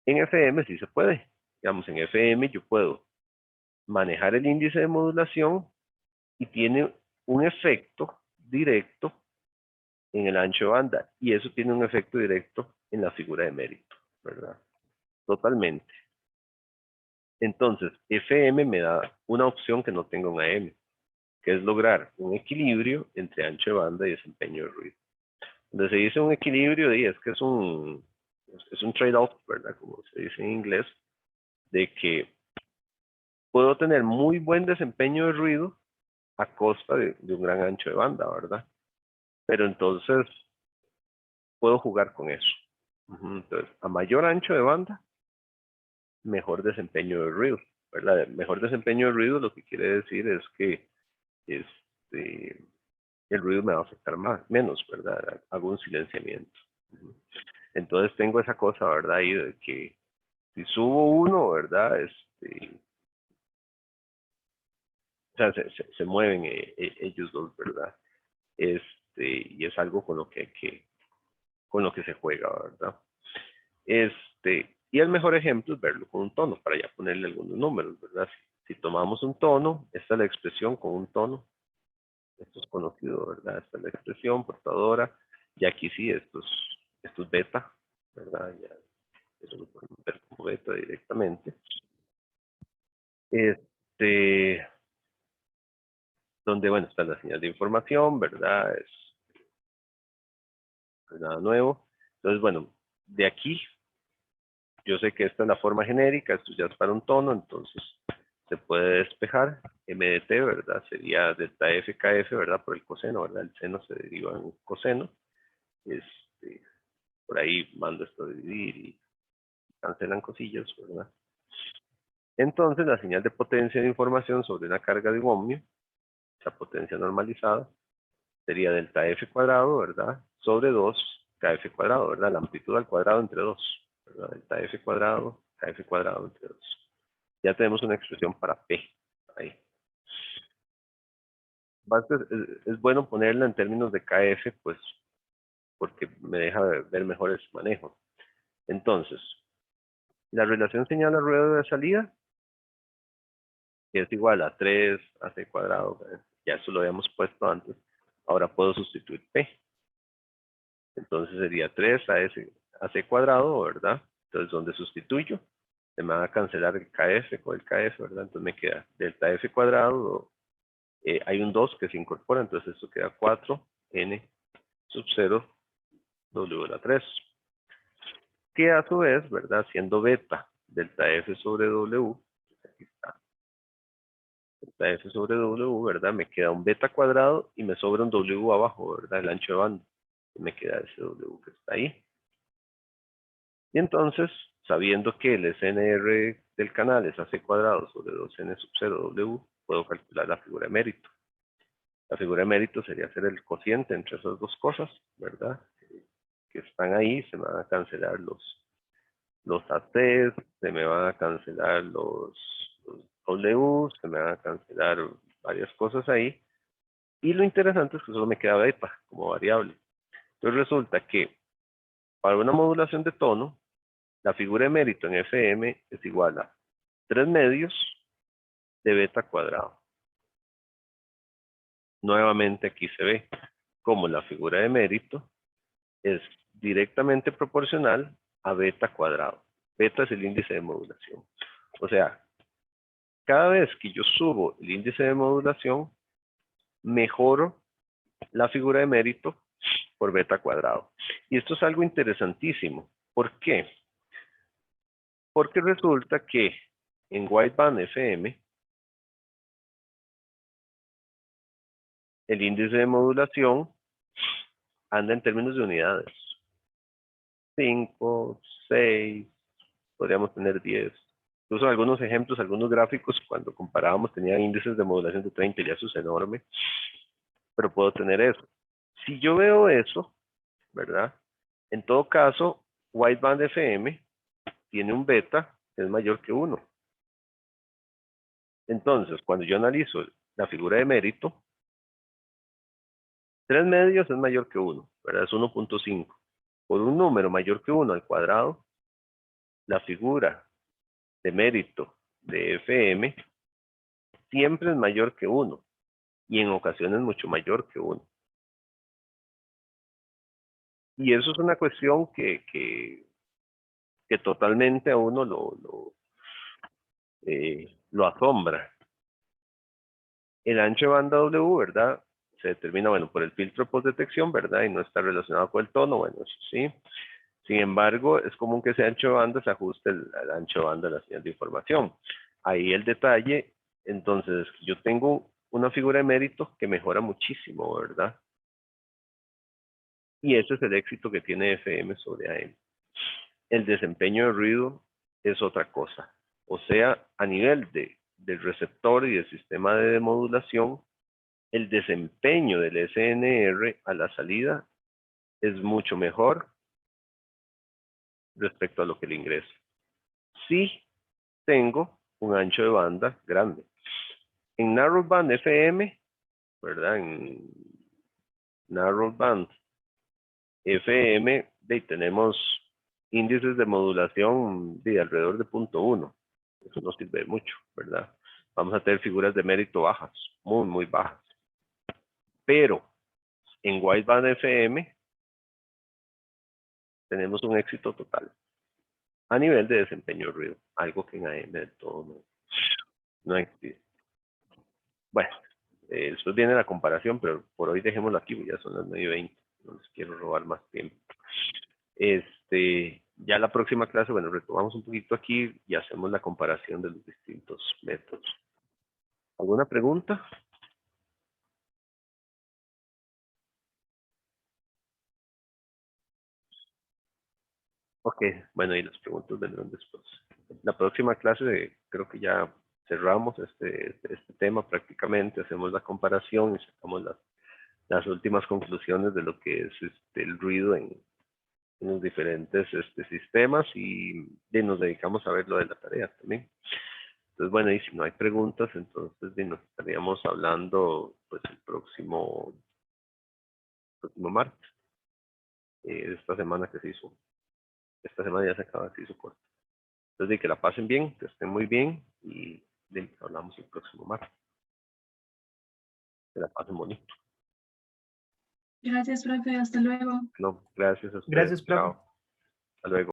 En FM sí se puede. Digamos, en FM yo puedo manejar el índice de modulación y tiene un efecto directo en el ancho de banda y eso tiene un efecto directo en la figura de mérito, ¿verdad? Totalmente. Entonces, FM me da una opción que no tengo en AM, que es lograr un equilibrio entre ancho de banda y desempeño de ruido. Donde se dice un equilibrio, es que es un trade-off, ¿verdad? Como se dice en inglés, de que puedo tener muy buen desempeño de ruido a costa de un gran ancho de banda, ¿verdad? Pero entonces puedo jugar con eso. Entonces, a mayor ancho de banda, mejor desempeño de ruido, ¿verdad? Mejor desempeño de ruido lo que quiere decir es que el ruido me va a afectar menos, ¿verdad? Hago un silenciamiento. Entonces tengo esa cosa, ¿verdad? Ahí de que si subo uno, ¿verdad? O sea, se mueven ellos dos, ¿verdad? Y es algo con lo que se juega, ¿verdad? Y el mejor ejemplo es verlo con un tono, para ya ponerle algunos números, ¿verdad? Si tomamos un tono, esta es la expresión con un tono, esto es conocido, ¿verdad? Esta es la expresión portadora, y aquí sí, esto es beta, ¿verdad? Ya, eso lo podemos ver como beta directamente. Donde, bueno, está la señal de información, ¿verdad? Es nada nuevo. Entonces, bueno, de aquí, yo sé que esta es la forma genérica, esto ya es para un tono, entonces se puede despejar. MDT, ¿verdad? Sería delta F, KF, ¿verdad? Por el coseno, ¿verdad? El seno se deriva en coseno. Por ahí mando esto a dividir y cancelan cosillas, ¿verdad? Entonces, la señal de potencia de información sobre una carga de un ohmio, la potencia normalizada, sería delta F cuadrado, ¿verdad? Sobre 2 KF cuadrado, ¿verdad? La amplitud al cuadrado entre 2, ¿verdad? Delta F cuadrado, KF cuadrado entre 2. Ya tenemos una expresión para P ahí. Es bueno ponerla en términos de KF, pues, porque me deja ver mejor ese manejo. Entonces, la relación señal a ruedo de salida es igual a 3 AC cuadrado Ya eso lo habíamos puesto antes. Ahora puedo sustituir P. Entonces sería 3AC cuadrado, ¿verdad? Entonces, donde sustituyo, se me va a cancelar el KF con el KF, ¿verdad? Entonces me queda delta F cuadrado, hay un 2 que se incorpora, entonces esto queda 4N sub 0 W a la 3. Que a su vez, ¿verdad? Siendo beta delta F sobre W, aquí está, delta F sobre W, ¿verdad? Me queda un beta cuadrado y me sobra un W abajo, ¿verdad? El ancho de banda. Y me queda ese W que está ahí. Y entonces, sabiendo que el SNR del canal es AC cuadrado sobre 2N sub 0 W, puedo calcular la figura de mérito. La figura de mérito sería hacer el cociente entre esas dos cosas, ¿verdad? Que están ahí, se me van a cancelar los ATs, se me van a cancelar los W, se me van a cancelar varias cosas ahí. Y lo interesante es que solo me queda beta como variable. Entonces resulta que para una modulación de tono, la figura de mérito en FM es igual a 3 medios de beta cuadrado. Nuevamente aquí se ve como la figura de mérito es directamente proporcional a beta cuadrado. Beta es el índice de modulación. O sea, cada vez que yo subo el índice de modulación, mejoro la figura de mérito por beta cuadrado. Y esto es algo interesantísimo. ¿Por qué? Porque resulta que en wideband FM, el índice de modulación anda en términos de unidades. 5, 6, podríamos tener 10. Incluso algunos ejemplos, algunos gráficos, cuando comparábamos, tenían índices de modulación de 30, ya eso es enorme, pero puedo tener eso. Si yo veo eso, ¿verdad? En todo caso, wideband FM tiene un beta que es mayor que 1. Entonces, cuando yo analizo la figura de mérito, 3 medios es mayor que 1, ¿verdad? Es 1.5. Por un número mayor que 1 al cuadrado, la figura de mérito de FM siempre es mayor que 1 y en ocasiones mucho mayor que 1. Y eso es una cuestión que totalmente a uno lo asombra. El ancho de banda W, ¿verdad? Se determina, bueno, por el filtro post-detección, ¿verdad? Y no está relacionado con el tono, bueno, eso sí. Sin embargo, es común que ese ancho de banda se ajuste al ancho de banda de la señal de información. Ahí el detalle, entonces, yo tengo una figura de mérito que mejora muchísimo, ¿verdad? Y ese es el éxito que tiene FM sobre AM. El desempeño de ruido es otra cosa. O sea, a nivel del receptor y del sistema de demodulación, el desempeño del SNR a la salida es mucho mejor respecto a lo que le ingresa. Sí tengo un ancho de banda grande. En narrowband FM, ¿verdad? En narrowband FM tenemos índices de modulación de alrededor de 0.1. Eso no sirve mucho, ¿verdad? Vamos a tener figuras de mérito bajas, muy, muy bajas. Pero en wideband FM tenemos un éxito total a nivel de desempeño de ruido, algo que en AM del todo no existe. Bueno, después viene la comparación, pero por hoy dejémoslo aquí, ya son las 9:20, no les quiero robar más tiempo. Ya la próxima clase, bueno, retomamos un poquito aquí y hacemos la comparación de los distintos métodos. ¿Alguna pregunta? Ok, bueno, y las preguntas vendrán después. La próxima clase creo que ya cerramos este tema prácticamente, hacemos la comparación y sacamos las últimas conclusiones de lo que es el ruido en los diferentes sistemas y nos dedicamos a ver lo de la tarea también. Entonces, bueno, y si no hay preguntas, entonces nos estaríamos hablando pues el próximo martes, esta semana que se hizo. Esta semana ya se acaba, se hizo corto. Entonces, de que la pasen bien, que estén muy bien y hablamos el próximo martes. Que la pasen bonito. Gracias, profe. Hasta luego. No, gracias a ustedes. Gracias, profe. Chao. Hasta luego.